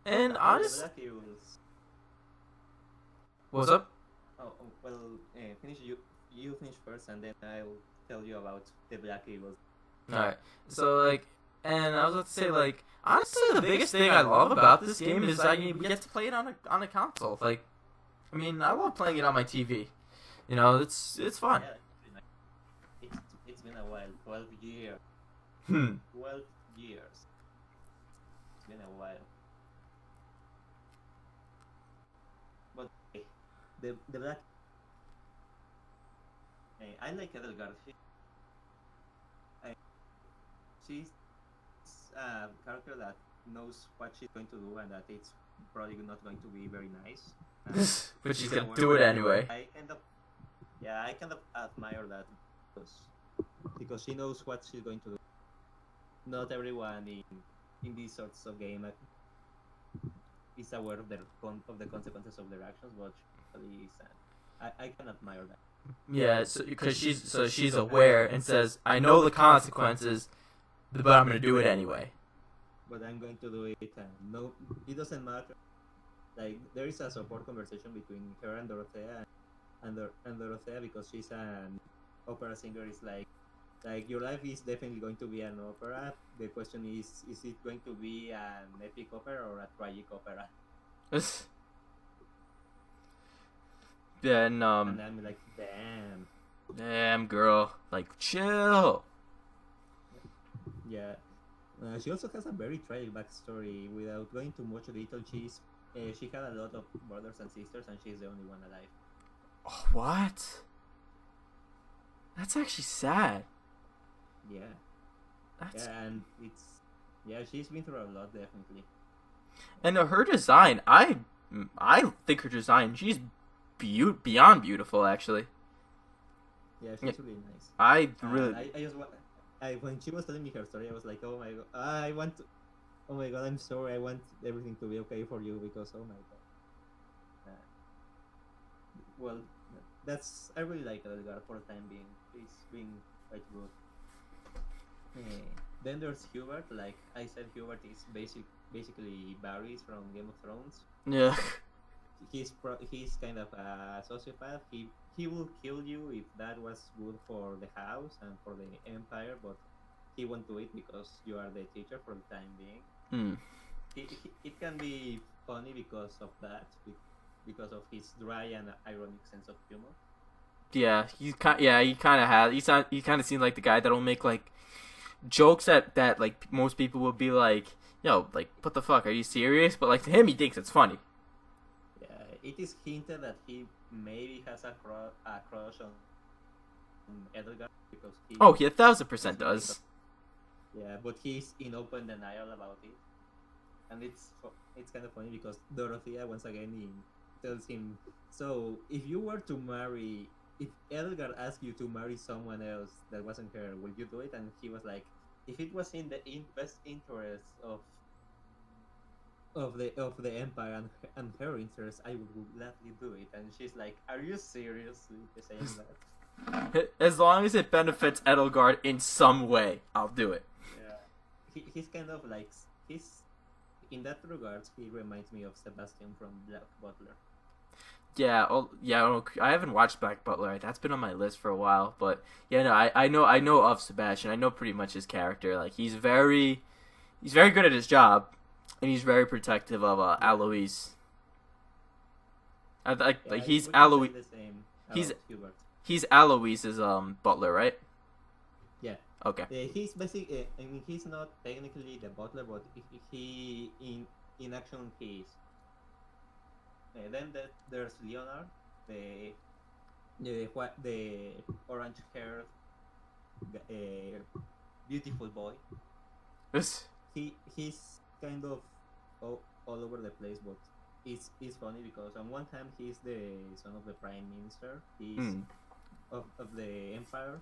Speaker 1: And honestly,
Speaker 2: The Black Eagles.
Speaker 1: what's up?
Speaker 2: Well, finish you finish first, and then I'll tell you about the Black Eagles.
Speaker 1: Alright, so like, and I was about to say like, honestly, the biggest thing I love about this game is we get to play it on a console. Like, I mean, I love playing it on my TV. It's fun.
Speaker 2: Yeah, it's been a while, 12 years. 12 years. It's been a while. But the Black. I like Edelgard. She's a character that knows what she's going to do and that it's probably not going to be very nice.
Speaker 1: But she's gonna do it anyway.
Speaker 2: I kind of admire that because she knows what she's going to do. Not everyone in these sorts of game is aware of the consequences of their actions, but she is. I can admire that.
Speaker 1: Yeah, because she's aware and says, I know the consequences, but I'm gonna do it anyway.
Speaker 2: but I'm going to do it. And no, it doesn't matter. Like there is a support conversation between her and Dorothea, and Dorothea, because she's an opera singer, is like your life is definitely going to be an opera. The question is it going to be an epic opera or a tragic opera?
Speaker 1: Yeah, and
Speaker 2: And I'm like, damn.
Speaker 1: damn girl, like chill.
Speaker 2: Yeah. She also has a very tragic backstory. Without going into much detail, she had a lot of brothers and sisters, and she's the only one alive.
Speaker 1: Oh, what? That's actually sad.
Speaker 2: Yeah,
Speaker 1: That's
Speaker 2: yeah, and she's been through a lot, definitely.
Speaker 1: and her design. I think her design. She's beyond beautiful, actually.
Speaker 2: Yeah,
Speaker 1: Yeah,
Speaker 2: she's really nice.
Speaker 1: I
Speaker 2: And
Speaker 1: really.
Speaker 2: I just when she was telling me her story, I was like, oh my god, I want to, oh my god, I'm sorry, I want everything to be okay for you, because oh my god. Uh, well, that's I really like Edgar for the time being. He's been quite good. Then there's Hubert. Like I said, Hubert is basically Varys from Game of Thrones.
Speaker 1: Yeah.
Speaker 2: He's kind of a sociopath. He will kill you if that was good for the house and for the empire, but he won't do it because you are the teacher for the time being.
Speaker 1: Hmm.
Speaker 2: It can be funny because of that, because of his dry and ironic sense of humor.
Speaker 1: Yeah, he's kind. Yeah, he kind of has. He's not. He kind of seems like the guy that'll make like jokes that like most people would be like, "Yo, like what the fuck? Are you serious?" But like to him, he thinks it's funny.
Speaker 2: Yeah, it is hinted that he maybe has a crush on Edelgard, because
Speaker 1: Oh, he
Speaker 2: he's
Speaker 1: 1,000%
Speaker 2: nothing but
Speaker 1: does.
Speaker 2: yeah, but he's in open denial about it, and it's kind of funny because Dorothea once again tells him, "So if you were to marry, if Edelgard asked you to marry someone else that wasn't her, would you do it?" And he was like, "If it was in the best interest of the empire and her interest, I would gladly do it." And she's like, "Are you seriously saying that?"
Speaker 1: As long as it benefits Edelgard in some way, I'll do it.
Speaker 2: Yeah, he's kind of like he's in that regards. He reminds me of Sebastian from Black Butler.
Speaker 1: Yeah, yeah. I haven't watched Black Butler. That's been on my list for a while, but yeah, no, I know of Sebastian. I know pretty much his character. Like he's very good at his job, and he's very protective of
Speaker 2: Yeah,
Speaker 1: Alois. Like
Speaker 2: yeah,
Speaker 1: he's
Speaker 2: we can say
Speaker 1: Alois.
Speaker 2: the same
Speaker 1: He's
Speaker 2: about Hubert.
Speaker 1: he's Alois's butler, right?
Speaker 2: Yeah,
Speaker 1: Okay.
Speaker 2: he's basically. I mean, he's not technically the butler, but he in action he is. There's Leonard, the the orange haired beautiful boy.
Speaker 1: This.
Speaker 2: He's kind of all over the place, but it's funny because on one hand he's the son of the prime minister. He's
Speaker 1: Hmm.
Speaker 2: of the empire.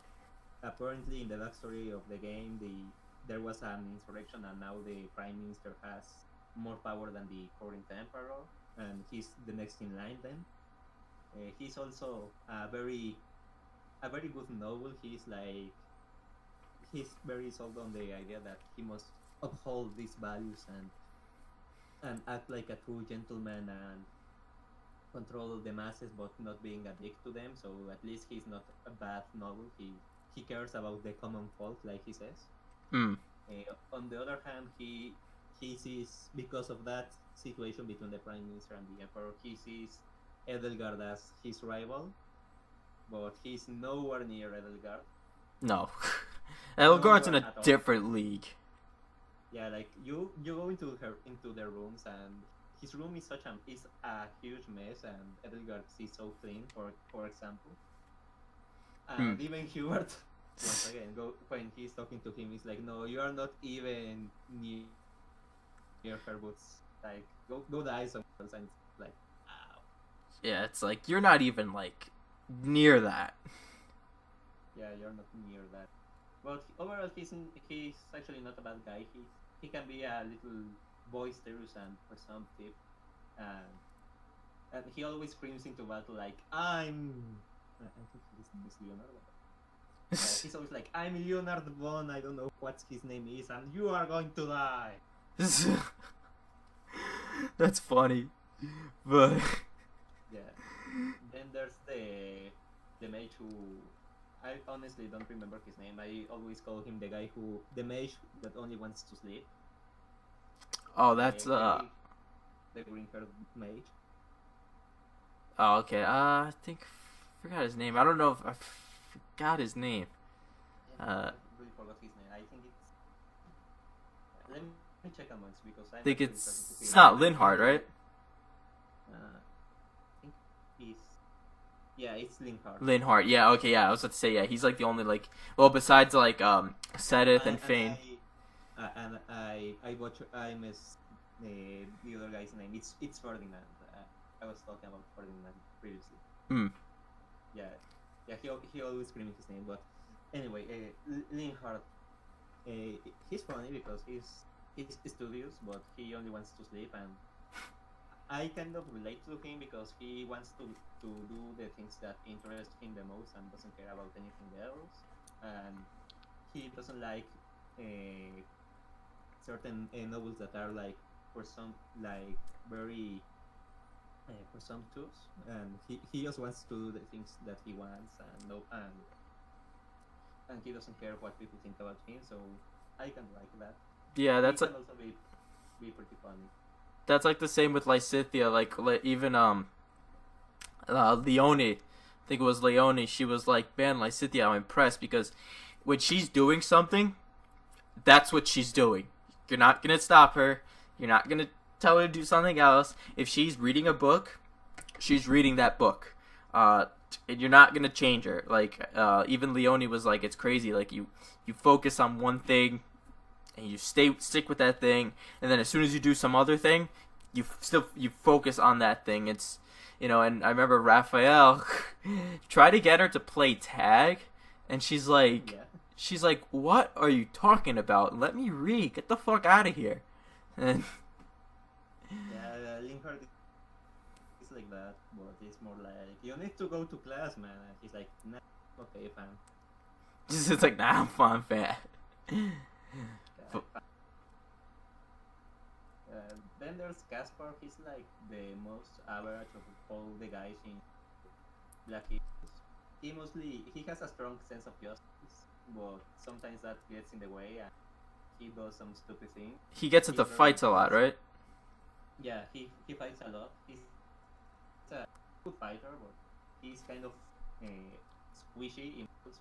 Speaker 2: Apparently, in the backstory of the game, there was an insurrection, and now the prime minister has more power than the current emperor, and he's the next in line. Then he's also a very good noble. He's very sold on the idea that he must uphold these values and act like a true gentleman and control the masses, but not being a dick to them. So at least he's not a bad noble. He cares about the common folk, like he says.
Speaker 1: Hmm.
Speaker 2: On the other hand, he sees, because of that situation between the prime minister and the emperor, he sees Edelgard as his rival, but he's nowhere near Edelgard.
Speaker 1: No. Edelgard's in
Speaker 2: Nowhere
Speaker 1: a
Speaker 2: at all.
Speaker 1: different league.
Speaker 2: Yeah, like you go into their rooms, and his room is a huge mess, and Edelgard is so clean, for example.
Speaker 1: Hmm.
Speaker 2: And even Hubert, once again, when he's talking to him, he's like, "No, you are not even near her boots. Like, go die somewhere else." And it's like, ow.
Speaker 1: Yeah, it's like you're not even like near that.
Speaker 2: Yeah, you're not near that. But overall, he's actually not a bad guy. He can be a little boisterous and presumptive, and he always screams into battle like, I think his name is Leonardo. He's always like, "I'm Leonard Von. I don't know what his name is, and you are going to die."
Speaker 1: That's funny, but
Speaker 2: Yeah. Then there's the mage who I honestly don't remember his name. I always call him the mage that only wants to sleep.
Speaker 1: oh, that's
Speaker 2: The green haired mage.
Speaker 1: oh, okay. I think forgot his name. I don't know if I forgot his name.
Speaker 2: Yeah,
Speaker 1: Uh,
Speaker 2: I really forgot his name. I think it's. Let me check a moment because
Speaker 1: I
Speaker 2: I'm
Speaker 1: think
Speaker 2: actually starting to feel.
Speaker 1: it's not Linhart, right?
Speaker 2: I think he's. Yeah, it's Linkhart.
Speaker 1: Linhart, yeah, okay, yeah. I was about to say, yeah, he's like the only like, well, besides like Sedith and Fane.
Speaker 2: I watch. I miss the other guy's name. It's Ferdinand. I was talking about Ferdinand previously.
Speaker 1: Hmm.
Speaker 2: Yeah, yeah. He always screaming his name, but anyway, Linhart. He's funny because he's studious, but he only wants to sleep, and I kind of relate to him because he wants to do the things that interest him the most and doesn't care about anything else, and he doesn't like uh, certain novels that are like for some like very presumptuous, and he just wants to do the things that he wants and no and he doesn't care what people think about him. So I can like that.
Speaker 1: Yeah,
Speaker 2: He can also be pretty funny.
Speaker 1: that's like the same with Lysithea. Like even Leone, I think it was Leone. She was like, man, Lysithea, I'm impressed because when she's doing something, that's what she's doing. You're not gonna stop her. You're not gonna tell her to do something else. If she's reading a book, she's reading that book. And you're not gonna change her. Like even Leone was like, it's crazy. Like you focus on one thing and you stick with that thing, and then as soon as you do some other thing, you focus on that thing. It's and I remember Raphael try to get her to play tag, and she's like,
Speaker 2: Yeah.
Speaker 1: what are you talking about? Let me read. Get the fuck out of here. And
Speaker 2: Yeah, Linkhart is like that, but it's more like you need to go to class, man. And he's like, nah, okay, fam.
Speaker 1: it's like, nah, I'm fine, fat.
Speaker 2: Yeah, then there's Caspar. He's like the most average of all the guys in Black Heroes. He has a strong sense of justice, but sometimes that gets in the way, and he does some stupid things.
Speaker 1: He gets into
Speaker 2: He's very
Speaker 1: fights a lot,
Speaker 2: impulsive.
Speaker 1: right?
Speaker 2: Yeah, he fights a lot. He's a good fighter, but he's kind of squishy in so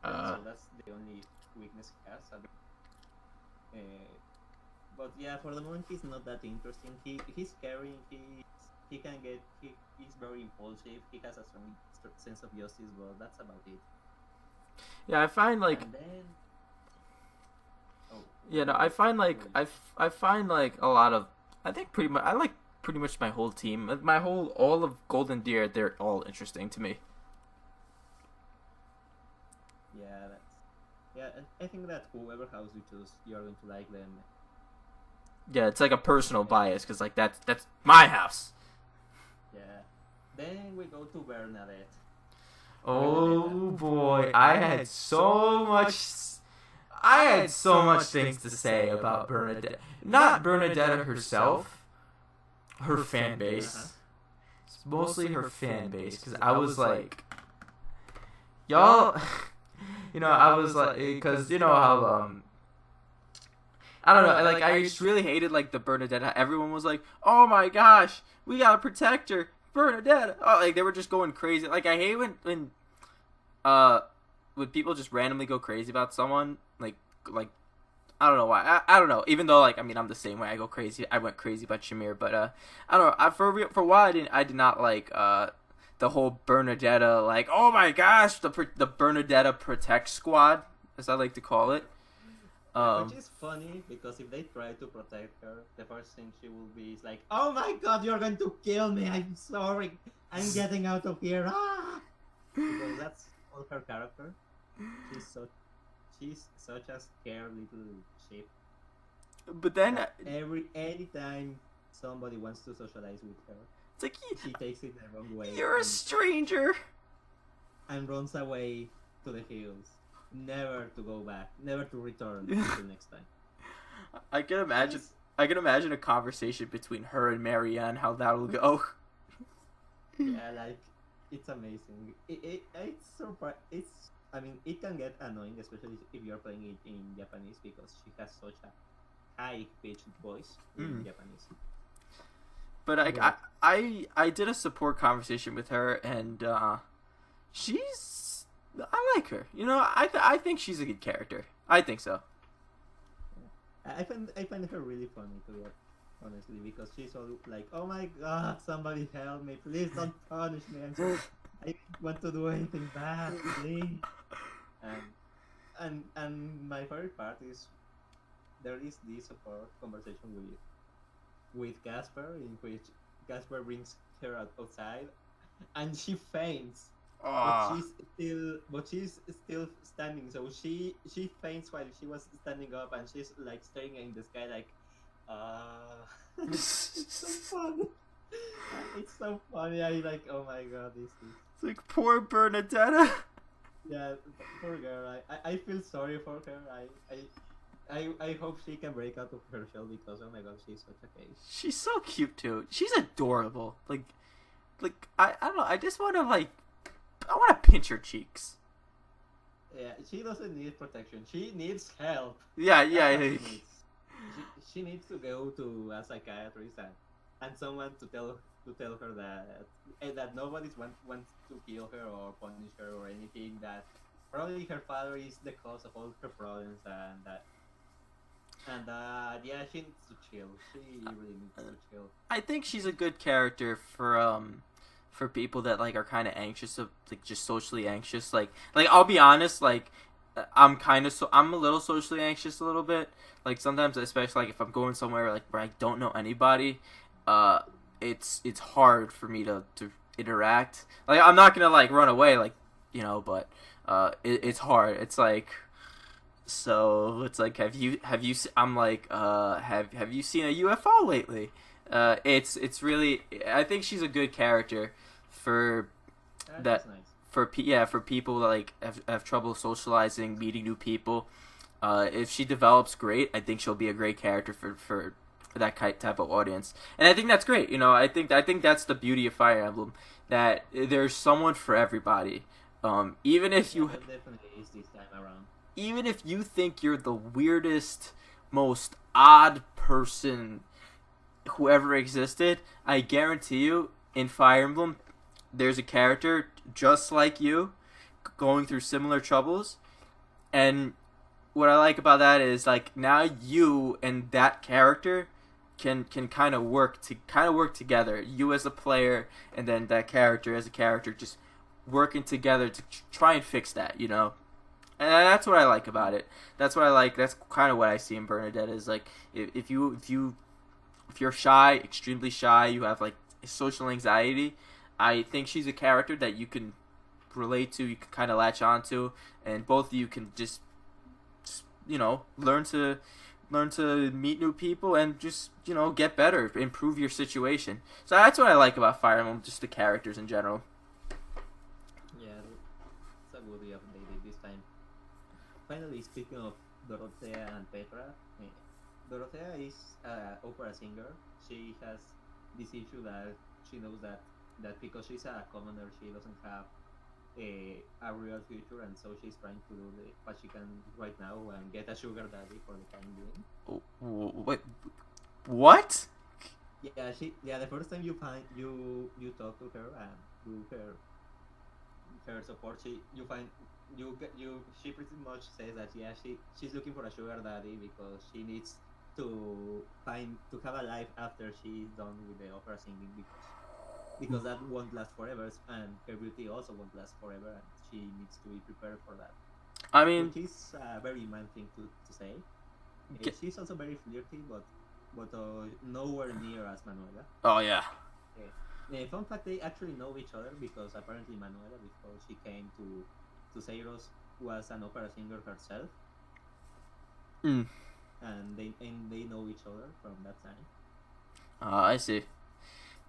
Speaker 2: so that's the only weakness he has. But yeah, for the moment he's not that interesting. He's caring. He's very impulsive. He has a strong sense of justice, but that's about it.
Speaker 1: Yeah, I find like
Speaker 2: And then oh
Speaker 1: yeah, no, I find like I find like a lot of I think pretty much I like pretty much my whole team. My whole all of Golden Deer, they're all interesting to me.
Speaker 2: yeah, I think that whoever house you choose, you're going to like them.
Speaker 1: Yeah, it's like a personal bias because like that's my house.
Speaker 2: Yeah. Then we go to Bernadette.
Speaker 1: Oh boy, I had so much things to say about Bernadette. Not Bernadette herself, her fan base.
Speaker 2: Uh-huh.
Speaker 1: It's mostly her fan base because I was like, y'all, I was like, because you know how I don't know, like I just really hated like the Bernadette. Everyone was like, oh my gosh, we gotta protect her, Bernadette. Oh, like they were just going crazy. Like I hate when people just randomly go crazy about someone. Like I don't know why. I don't know. Even though like I mean I'm the same way. I go crazy. I went crazy about Shamir, but I don't know. For a while I did not like the whole Bernadetta, like, oh my gosh, the Bernadetta Protect Squad, as I like to call it.
Speaker 2: Which is funny because if they try to protect her, the first thing she will be is like, "Oh my God, you're going to kill me! I'm sorry, I'm getting out of here!" Ah! Because that's all her character. She's such a scared little sheep.
Speaker 1: But then
Speaker 2: Anytime somebody wants to socialize with her,
Speaker 1: it's like
Speaker 2: she takes it the wrong way.
Speaker 1: you're a stranger
Speaker 2: and runs away to the hills. Never to go back, never to return until next time.
Speaker 1: I can imagine. I can imagine a conversation between her and Marianne, how that'll go.
Speaker 2: Yeah, like it's amazing. It's it's. I mean, it can get annoying, especially if you're playing it in Japanese because she has such a high pitched voice in
Speaker 1: Mm.
Speaker 2: Japanese.
Speaker 1: But like
Speaker 2: But
Speaker 1: I did a support conversation with her, and she's I like her. You know, I think she's a good character. I think so.
Speaker 2: I find her really funny to be honestly because she's all like, "Oh my God, somebody help me! Please don't punish me! I don't want to do anything bad, please." And and my favorite part is there is this support conversation with Casper in which Casper brings her outside and she faints,
Speaker 1: Oh.
Speaker 2: but she's still standing. So she faints while she was standing up, and she's like staring in the sky, like, uh it's so
Speaker 1: It's
Speaker 2: funny. It's so funny. I like, oh my God, this is
Speaker 1: like poor Bernadetta.
Speaker 2: yeah, poor girl. I feel sorry for her. I hope she can break out of her shell because oh my God, she's such a case.
Speaker 1: She's so cute too. She's adorable. Like I don't know. I just want to I want to pinch her cheeks.
Speaker 2: Yeah, she doesn't need protection. She needs help.
Speaker 1: Yeah,
Speaker 2: That's what
Speaker 1: yeah.
Speaker 2: she needs. She needs to go to a psychiatrist and someone to tell her that that nobody wants to kill her or punish her or anything. That probably her father is the cause of all her problems and yeah, she needs to chill. She really needs to chill.
Speaker 1: I think she's a good character for people that like are kind of anxious of like just socially anxious. Like I'll be honest, like I'm a little socially anxious a little bit. Like sometimes, especially like if I'm going somewhere like where I don't know anybody, uh, it's hard for me to interact. Like I'm not gonna like run away, like you know, but it's hard. It's like so it's like I'm like have you seen a UFO lately? It's really I think she's a good character for
Speaker 2: She's
Speaker 1: that
Speaker 2: nice.
Speaker 1: for people that like have trouble socializing, meeting new people. If she develops great, I think she'll be a great character for that type of audience, and I think that's great. You know, I think that's the beauty of Fire Emblem, that there's someone for everybody. Even if
Speaker 2: Yeah,
Speaker 1: you
Speaker 2: that definitely is this time around.
Speaker 1: even if you think you're the weirdest, most odd person who ever existed, I guarantee you, in Fire Emblem, there's a character just like you, going through similar troubles, and what I like about that is like now you and that character can kind of work together. You as a player and then that character as a character just working together to try and fix that, you know. And that's what I like about it. That's what I like. That's kind of what I see in Bernadette is like if you're shy, extremely shy, you have like social anxiety. I think she's a character that you can relate to, you can kind of latch onto, and both of you can just you know learn to meet new people and just you know get better, improve your situation. So that's what I like about Fire Emblem, just the characters in general.
Speaker 2: Yeah, it's a good updated this time. Finally, speaking of Dorothea and Petra, Dorothea is an opera singer. She has this issue that she knows that because she's a commoner, she doesn't have a real future, and so she's trying to do what she can right now and get a sugar daddy for the time being.
Speaker 1: What? What?
Speaker 2: Yeah. The first time you talk to her and do her support, you find she pretty much says that yeah she's looking for a sugar daddy because she needs to have a life after she's done with the opera singing because that won't last forever and her beauty also won't last forever and she needs to be prepared for that,
Speaker 1: I mean,
Speaker 2: which is a very man thing to say. She's also very flirty but nowhere near as Manuela.
Speaker 1: oh yeah.
Speaker 2: Fun fact, they actually know each other because apparently Manuela, before she came to Seiros, was an opera singer herself,
Speaker 1: Mm.
Speaker 2: and they know each other from that time.
Speaker 1: I see.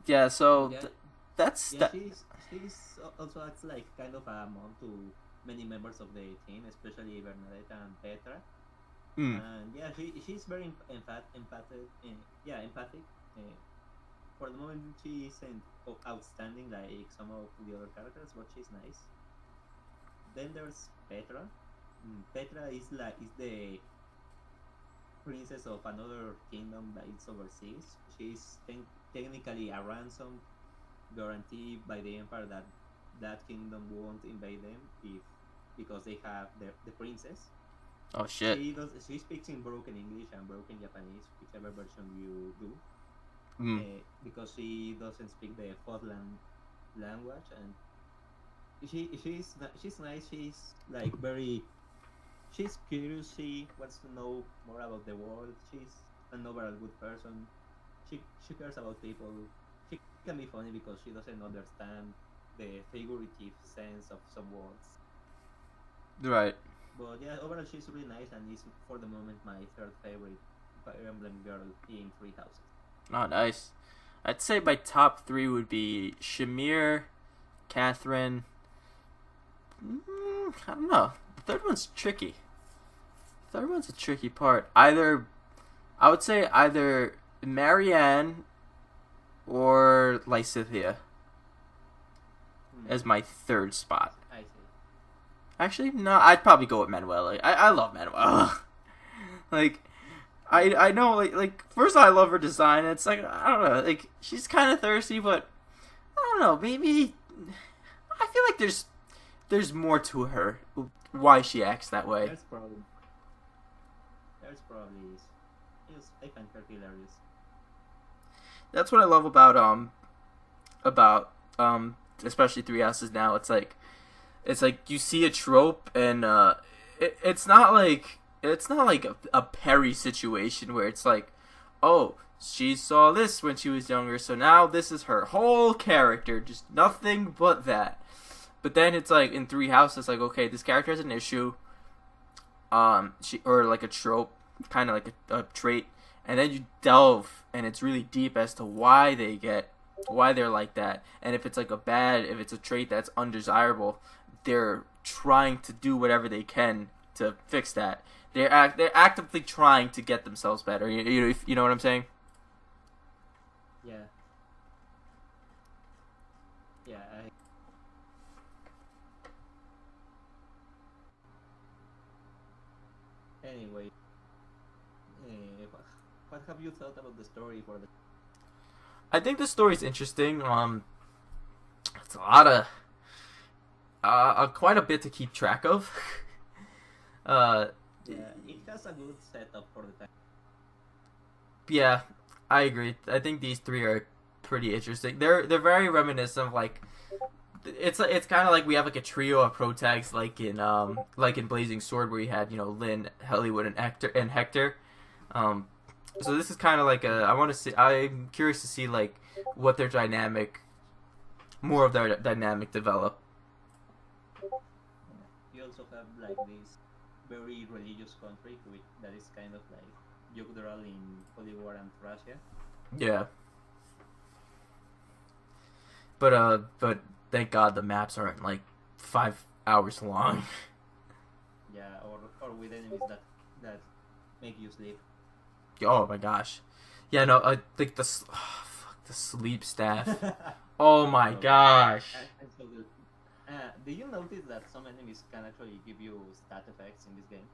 Speaker 1: Yeah, so
Speaker 2: Yeah,
Speaker 1: that's
Speaker 2: yeah,
Speaker 1: that.
Speaker 2: she's also acts like kind of a mom to many members of the team, especially Bernadetta and Petra.
Speaker 1: Mm.
Speaker 2: And yeah, she's very empathic. Yeah, empathic. Uh, for the moment, she isn't outstanding like some of the other characters, but she's nice. Then there's Petra. Petra is the princess of another kingdom that is overseas. She's technically a ransom guaranteed by the empire that that kingdom won't invade them if because they have the princess.
Speaker 1: Oh shit.
Speaker 2: She speaks in broken English and broken Japanese, whichever version you do,
Speaker 1: Mm.
Speaker 2: because she doesn't speak the Fotland language, and she's nice. She's like very she's curious. She wants to know more about the world. She's an overall good person. She cares about people. She can be funny because she doesn't understand the figurative sense of some words.
Speaker 1: Right.
Speaker 2: But yeah, overall she's really nice and is for the moment my third favorite Fire Emblem girl in Three Houses.
Speaker 1: Oh, nice. I'd say my top three would be Shamir, Catherine. I don't know. The third one's tricky. The third one's a tricky part. I would say either Marianne or Lysithea as my third spot.
Speaker 2: I see.
Speaker 1: Actually, no, I'd probably go with Manuela. I love Manuela. Like, I know, like first I love her design. It's like, I don't know, like, she's kind of thirsty, but I don't know, maybe I feel like there's more to her, why she acts that way.
Speaker 2: There's probably is. Yes, I find her hilarious.
Speaker 1: That's what I love about especially Three Houses now. It's like you see a trope, and it's not like a Perry situation where it's like, oh, she saw this when she was younger, so now this is her whole character, just nothing but that. But then it's like in Three Houses, like, okay, this character has an issue, or like a trope, kind of like a trait, and then you delve, and it's really deep as to why they're like that, and if it's like if it's a trait that's undesirable, they're trying to do whatever they can to fix that. They're actively trying to get themselves better. You know what I'm saying?
Speaker 2: Yeah. Yeah. Anyway, what have you thought about the story for the?
Speaker 1: I think the story's interesting. It's a lot of quite a bit to keep track of.
Speaker 2: Yeah, it has a good setup for the time.
Speaker 1: Yeah, I agree. I think these three are pretty interesting. They're very reminiscent of, like, it's kind of like we have like a trio of pro tags like in Blazing Sword, where you had, Lynn, Hollywood, and Hector. So this is kind of like I'm curious to see like what more of their dynamic develop.
Speaker 2: You also have like this very religious country that is kind of like Yugdral in Holy War and Russia.
Speaker 1: Yeah. But thank God the maps aren't like 5 hours long.
Speaker 2: Yeah, or with enemies that make you sleep.
Speaker 1: Oh my gosh. Yeah, no, I think the sleep staff. Oh my gosh.
Speaker 2: And so do you notice that some enemies can actually give you stat effects in this game?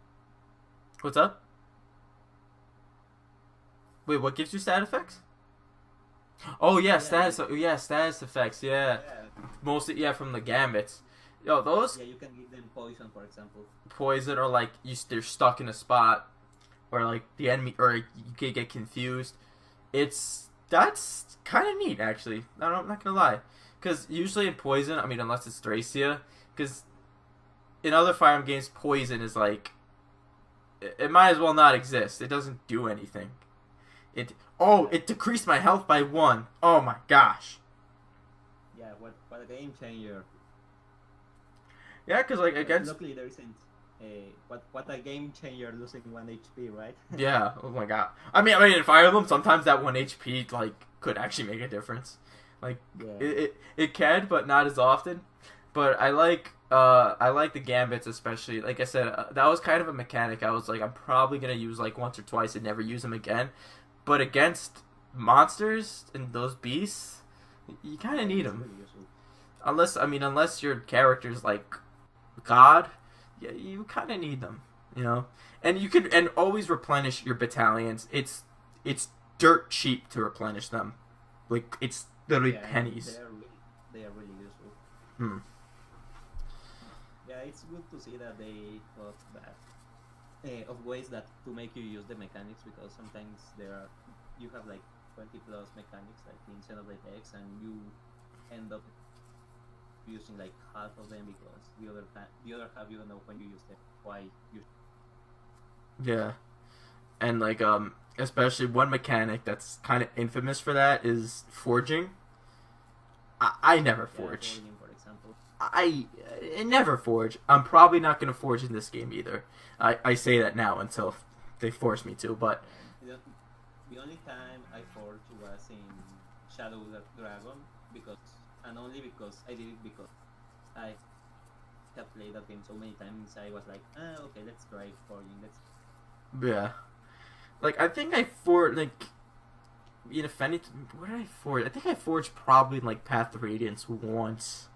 Speaker 1: What's up? Wait, what gives you stat effects? Oh yeah, status effects. Yeah, mostly from the gambits. Yo, those.
Speaker 2: Yeah, you can give them poison, for example.
Speaker 1: Poison, or like they're stuck in a spot, or like the enemy, or you can get confused. That's kind of neat, actually. I'm not gonna lie, because usually in poison, I mean, unless it's Thracia, because in other Fire Emblem games, poison is like it might as well not exist. It doesn't do anything. It decreased my health by 1. Oh my gosh.
Speaker 2: Yeah, what a game changer.
Speaker 1: Yeah, because like against.
Speaker 2: Luckily, there isn't what a game changer losing 1 HP, right?
Speaker 1: Yeah. Oh my god. I mean, in Fire Emblem, sometimes that 1 HP like could actually make a difference. Like it can, but not as often. But I like the gambits especially. Like I said, that was kind of a mechanic. I was like, I'm probably gonna use like once or twice and never use them again. But against monsters and those beasts, you kind of
Speaker 2: Yeah,
Speaker 1: need
Speaker 2: it's
Speaker 1: them.
Speaker 2: really useful.
Speaker 1: Unless your character's like God, yeah, you kind of need them. You know, and you can and always replenish your battalions. It's dirt cheap to replenish them. Like it's literally
Speaker 2: Yeah,
Speaker 1: pennies.
Speaker 2: they are really useful.
Speaker 1: Hmm.
Speaker 2: Yeah, it's good to see that they thought that of ways that to make you use the mechanics, because sometimes you have like 20 plus mechanics like in Xenoblade X, and you end up using like half of them because the other half you don't know when you use them, why you.
Speaker 1: Yeah, and like especially one mechanic that's kind of infamous for that is forging. I never
Speaker 2: Yeah,
Speaker 1: forge.
Speaker 2: forging for example.
Speaker 1: I never forge. I'm probably not gonna forge in this game either. I say that now until they force me to, but
Speaker 2: The only time I forged was in Dragon, because and only because I did it because I have played that game so many times. I was like, okay, let's try forging. Let's.
Speaker 1: yeah. Like I think I forged like if anything, where did I forge? I think I forged probably in like Path of Radiance once.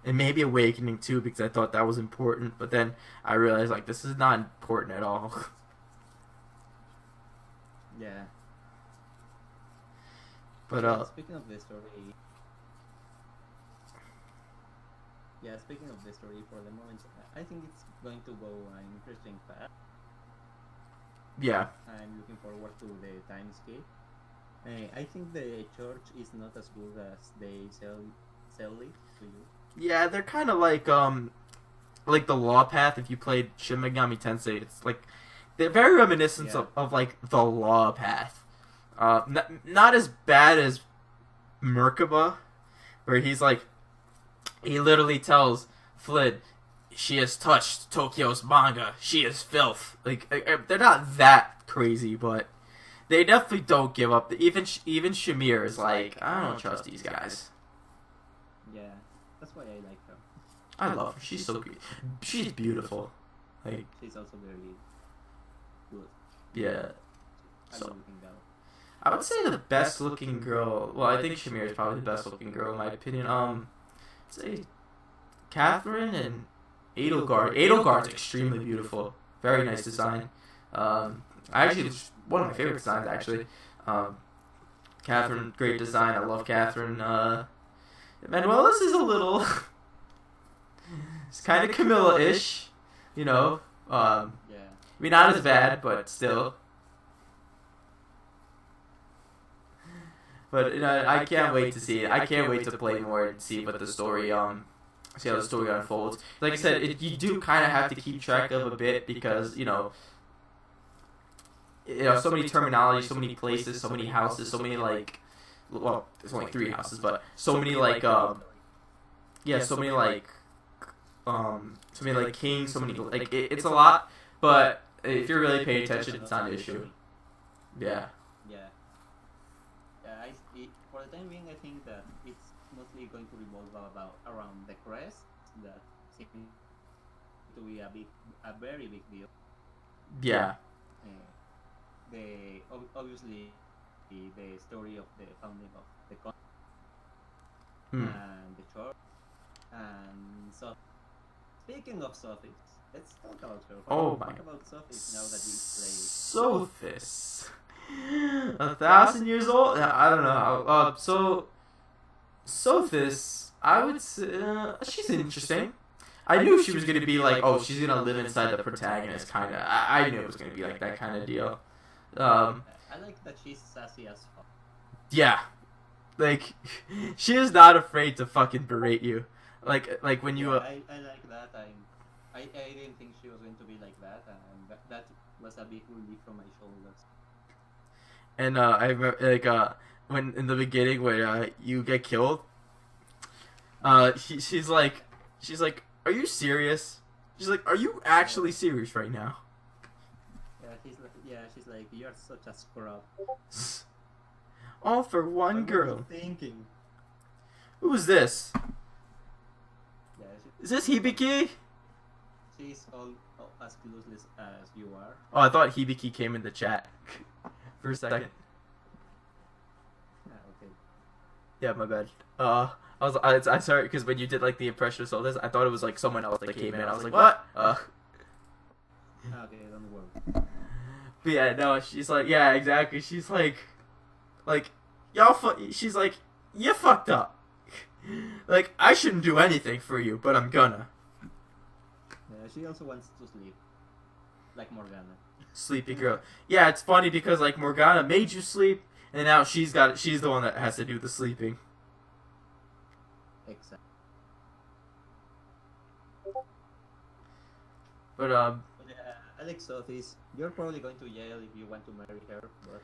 Speaker 1: And maybe Awakening too, because I thought that was important. But then I realized like this is not important at all.
Speaker 2: Yeah.
Speaker 1: But
Speaker 2: Speaking of the story, speaking of the story, for the moment, I think it's going to go an interesting path.
Speaker 1: yeah,
Speaker 2: I'm looking forward to the time skip. I think the church is not as good as they sell it to you.
Speaker 1: yeah, they're kind of like the Law Path. If you played Shin Megami Tensei, it's like they're very reminiscent
Speaker 2: Yeah.
Speaker 1: of like the Law Path. Not as bad as Merkaba, where he literally tells Flynn, "She has touched Tokyo's manga. She is filth." Like they're not that crazy, but they definitely don't give up. Even Shamir is like, I don't trust these guys.
Speaker 2: Yeah, that's why I like her.
Speaker 1: I love her. She's so good. She's beautiful. Like
Speaker 2: She's also very good.
Speaker 1: yeah.
Speaker 2: I'm
Speaker 1: So
Speaker 2: looking down.
Speaker 1: I would say the best looking girl. Well, I think Shamir is probably the best looking girl in my opinion. Say Catherine and Edelgard. Edelgard's extremely beautiful. Very nice design. Actually, it's one of my favorite designs actually. Catherine, great design. I love Catherine. Manuela's is a little. It's kind of Camilla-ish, you know. I
Speaker 2: Yeah.
Speaker 1: mean, not as bad, but still. But I can't wait to see it. I can't wait to play more and see what the story see how the story unfolds. Like I said, you do kind of have to keep track of a bit because so many terminology, so many places, so many houses, so many like well, there's only 3 houses, but so many like so many like kings, so many like it's a lot. But if you're really paying attention, it's not an issue. Yeah.
Speaker 2: Yeah. For the time being, I think that it's mostly going to revolve around the crest that seems to be a very big deal.
Speaker 1: Yeah.
Speaker 2: Obviously the story of the founding of the country
Speaker 1: Hmm.
Speaker 2: and the church, and so speaking of Sophie, let's talk about her.
Speaker 1: Oh my
Speaker 2: Talk about Sophie now that we play.
Speaker 1: Sophis. 1,000 years old? I don't know. So Sophis, I would say she's interesting. I knew she was gonna be like, oh, she's gonna live inside the protagonist, kind of. I knew it was gonna be like that kind of deal.
Speaker 2: I like that she's sassy as fuck.
Speaker 1: Yeah, like she is not afraid to fucking berate you. Like when you.
Speaker 2: I like that. I didn't think she was going to be like that, and that was a big relief from my shoulders.
Speaker 1: And I remember when in the beginning when you get killed, she's like, are you serious? She's like, are you actually serious right now?
Speaker 2: She's like, you're such a scrub.
Speaker 1: All for one
Speaker 2: What were
Speaker 1: girl.
Speaker 2: you thinking?
Speaker 1: Who's this?
Speaker 2: Yeah,
Speaker 1: Is this Hibiki?
Speaker 2: She's all as clueless as you are.
Speaker 1: Oh, I thought Hibiki came in the chat for a second.
Speaker 2: Okay.
Speaker 1: Yeah, my bad. I sorry because when you did like the impression of this, I thought it was like someone else that came in. I was like, what?
Speaker 2: Okay, don't worry.
Speaker 1: But yeah, no, she's like, yeah, exactly. She's like y'all. She's like, you fucked up. Like, I shouldn't do anything for you, but I'm gonna.
Speaker 2: Yeah, she also wants to sleep, like Morgana.
Speaker 1: Sleepy girl. Yeah, it's funny because like Morgana made you sleep, and now she's got it. She's the one that has to do the sleeping.
Speaker 2: Exactly.
Speaker 1: But
Speaker 2: Alex Sophis, you're probably going to jail if you want to marry her, but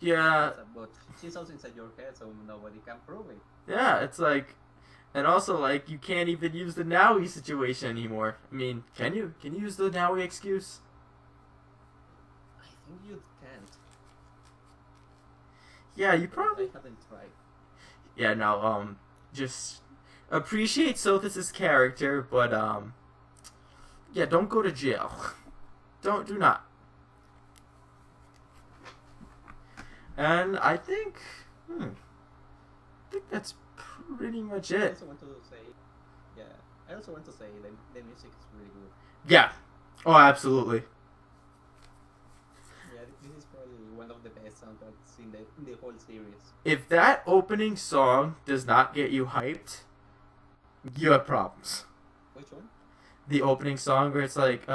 Speaker 1: yeah,
Speaker 2: but she's also inside your head, so nobody can prove it.
Speaker 1: yeah, it's like, and also like you can't even use the Naui situation anymore. I mean, can you? Can you use the Naui excuse?
Speaker 2: I think you can't.
Speaker 1: Yeah, you probably.
Speaker 2: I haven't tried.
Speaker 1: Yeah, no. Just appreciate Sothis' character, but yeah, don't go to jail. Do not. And I think that's pretty much
Speaker 2: I
Speaker 1: it.
Speaker 2: also want to say, yeah, I also want to say the music is really good.
Speaker 1: Yeah. Oh, absolutely.
Speaker 2: Yeah, this is probably one of the best soundtracks in the whole series.
Speaker 1: If that opening song does not get you hyped, you have problems.
Speaker 2: Which one?
Speaker 1: The opening song where it's like,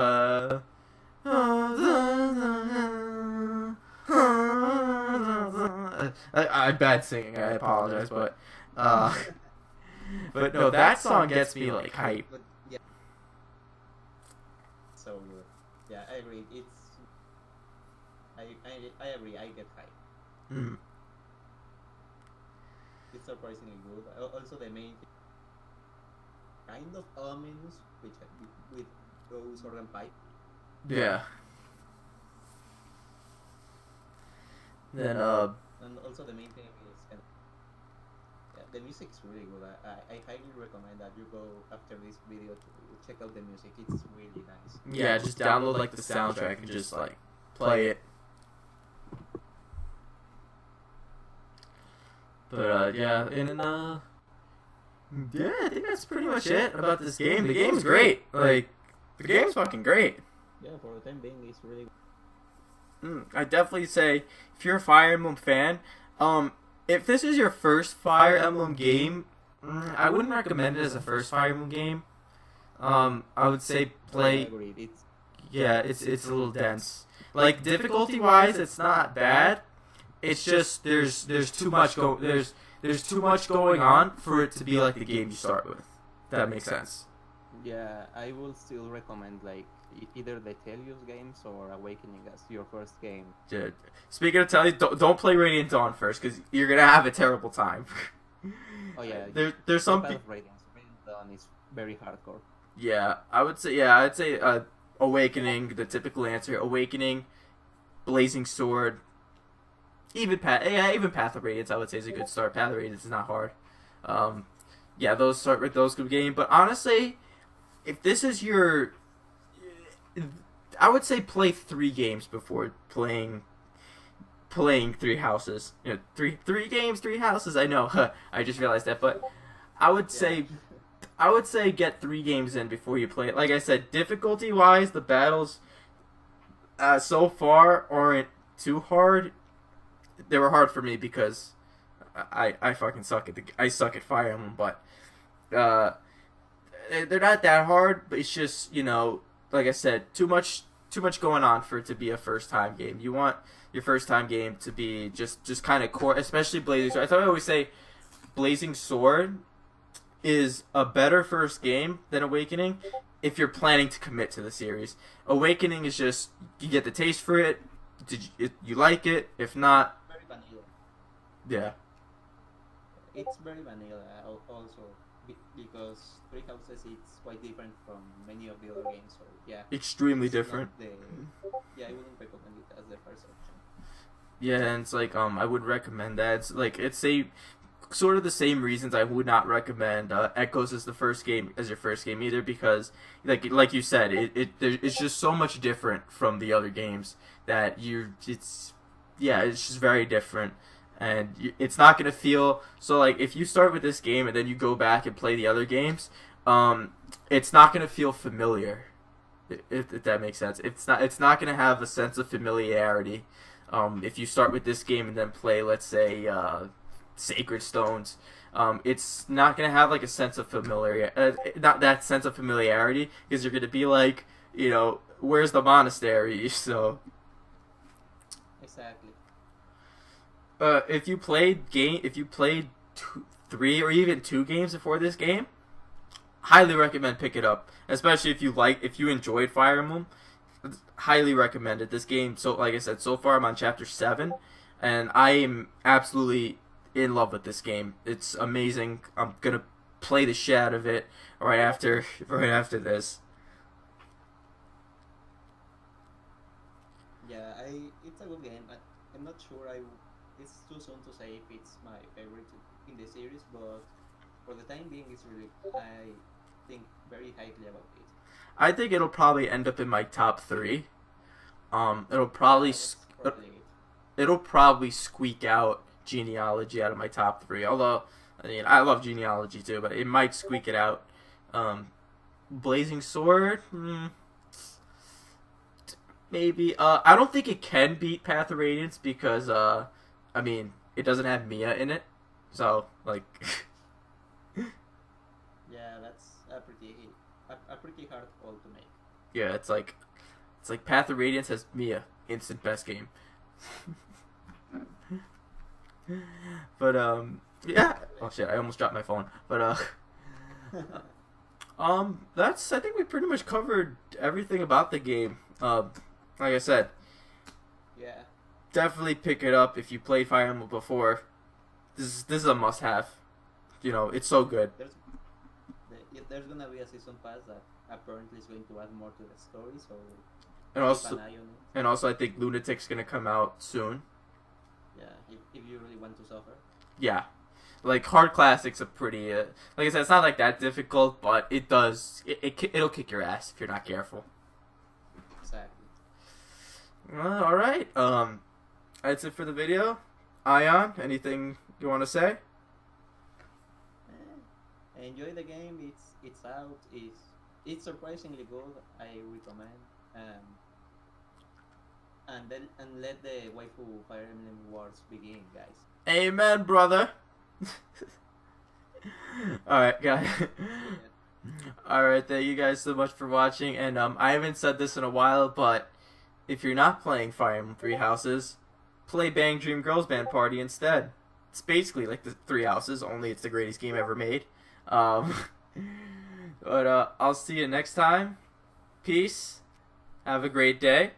Speaker 1: I'm bad singing, I apologize, but no, that song gets me like hype.
Speaker 2: But yeah, so good. Yeah, I agree. I agree. I get hype.
Speaker 1: Mm.
Speaker 2: It's surprisingly good. Also, the main thing, kind of ominous, which with those organ pipe.
Speaker 1: Yeah. Then
Speaker 2: And also the main thing is kind of, yeah, the music's really good. I highly recommend that you go after this video to check out the music. It's really nice.
Speaker 1: yeah, just download like the soundtrack and just like play it. But yeah, yeah, I think that's pretty much it about this game. The game's great. Like, the game's fucking great.
Speaker 2: Yeah, for the time being, it's really good.
Speaker 1: I definitely say if you're a Fire Emblem fan, if this is your first Fire Emblem game, I wouldn't recommend it as a first Fire Emblem game. I would say play.
Speaker 2: I agree.
Speaker 1: It's a little dense. Like difficulty wise, it's not bad. It's just there's too much there's too much going on for it to be like the game you start with. If that makes sense.
Speaker 2: Yeah, I will still recommend like either the Telios games or Awakening as your first game.
Speaker 1: Dude, speaking of Telios, don't play Radiant Dawn first because you're gonna have a terrible time.
Speaker 2: Oh yeah,
Speaker 1: there's some.
Speaker 2: Radiant Dawn is very hardcore.
Speaker 1: Yeah, I'd say Awakening, the typical answer. Awakening, Blazing Sword, even Path of Radiance I would say is a good start. Path of Radiance is not hard. Yeah, those start with those good game. But honestly, if this is your, I would say play 3 games before playing 3 houses. You know, three games, 3 houses. I know, I just realized that, but I would say get 3 games in before you play it. Like I said, difficulty wise, the battles so far aren't too hard. They were hard for me because I fucking suck at Fire Emblem, but they're not that hard. But it's just, you know, like I said, too much going on for it to be a first time game. You want your first time game to be just kind of core, especially Blazing Sword. I thought I always say Blazing Sword is a better first game than Awakening if you're planning to commit to the series. Awakening is just you get the taste for it. Did you like it? If not,
Speaker 2: Very vanilla.
Speaker 1: yeah.
Speaker 2: It's very vanilla also because Three Houses it's quite different from many of the other games. So yeah,
Speaker 1: Extremely
Speaker 2: it's not
Speaker 1: different.
Speaker 2: Yeah, I wouldn't recommend it as the first option.
Speaker 1: Yeah, and it's like I would recommend that. It's like sort of the same reasons I would not recommend Echoes as your first game either, because like you said, it's just so much different from the other games that it's just very different, and it's not gonna feel so. Like if you start with this game and then you go back and play the other games, it's not gonna feel familiar. If that makes sense, it's not gonna have a sense of familiarity. If you start with this game and then play, let's say, Sacred Stones, it's not gonna have like a sense of not that sense of familiarity, because you're gonna be like, where's the monastery? So,
Speaker 2: Exactly.
Speaker 1: if you played three or even two games before this game, highly recommend pick it up, especially if you enjoyed Fire Emblem. Highly recommended this game. So, like I said, so far I'm on chapter 7, and I am absolutely in love with this game. It's amazing. I'm gonna play the shit out of it right after this.
Speaker 2: Yeah, it's a good game. I'm not sure. It's too soon to say if it's my favorite in the series, but for the time being, it's really. I think very highly about it.
Speaker 1: I think it'll probably end up in my top 3. It'll probably
Speaker 2: That's probably it.
Speaker 1: it'll probably squeak out Genealogy out of my top 3. Although, I mean, I love Genealogy too, but it might squeak it out. Blazing Sword, maybe. I don't think it can beat Path of Radiance because, I mean, it doesn't have Mia in it, so like.
Speaker 2: Yeah, that's a pretty hard call to make.
Speaker 1: Yeah, it's like Path of Radiance has Mia, instant best game. But yeah. Oh shit, I almost dropped my phone. But I think we pretty much covered everything about the game. Like I said,
Speaker 2: Yeah,
Speaker 1: definitely pick it up if you played Fire Emblem before. This is a must have. It's so good.
Speaker 2: there's gonna be a season pass that apparently is going to add more to the story, so
Speaker 1: And
Speaker 2: keep
Speaker 1: also
Speaker 2: an eye on it.
Speaker 1: and also I think Lunatic's gonna come out soon.
Speaker 2: Yeah, if you really want to suffer.
Speaker 1: Yeah. Like hard classics are pretty like I said, it's not like that difficult, but it'll kick your ass if you're not careful.
Speaker 2: Exactly.
Speaker 1: All right. That's it for the video. Ion, anything you want to say?
Speaker 2: Enjoy the game. It's out. It's surprisingly good. I recommend. And let the waifu Fire Emblem Wars begin, guys.
Speaker 1: Amen, brother. All right, guys. All right, thank you guys so much for watching. And I haven't said this in a while, but if you're not playing Fire Emblem Three Houses, play Bang Dream Girls Band Party instead. It's basically like the Three Houses, only it's the greatest game ever made. But I'll see you next time. Peace. Have a great day.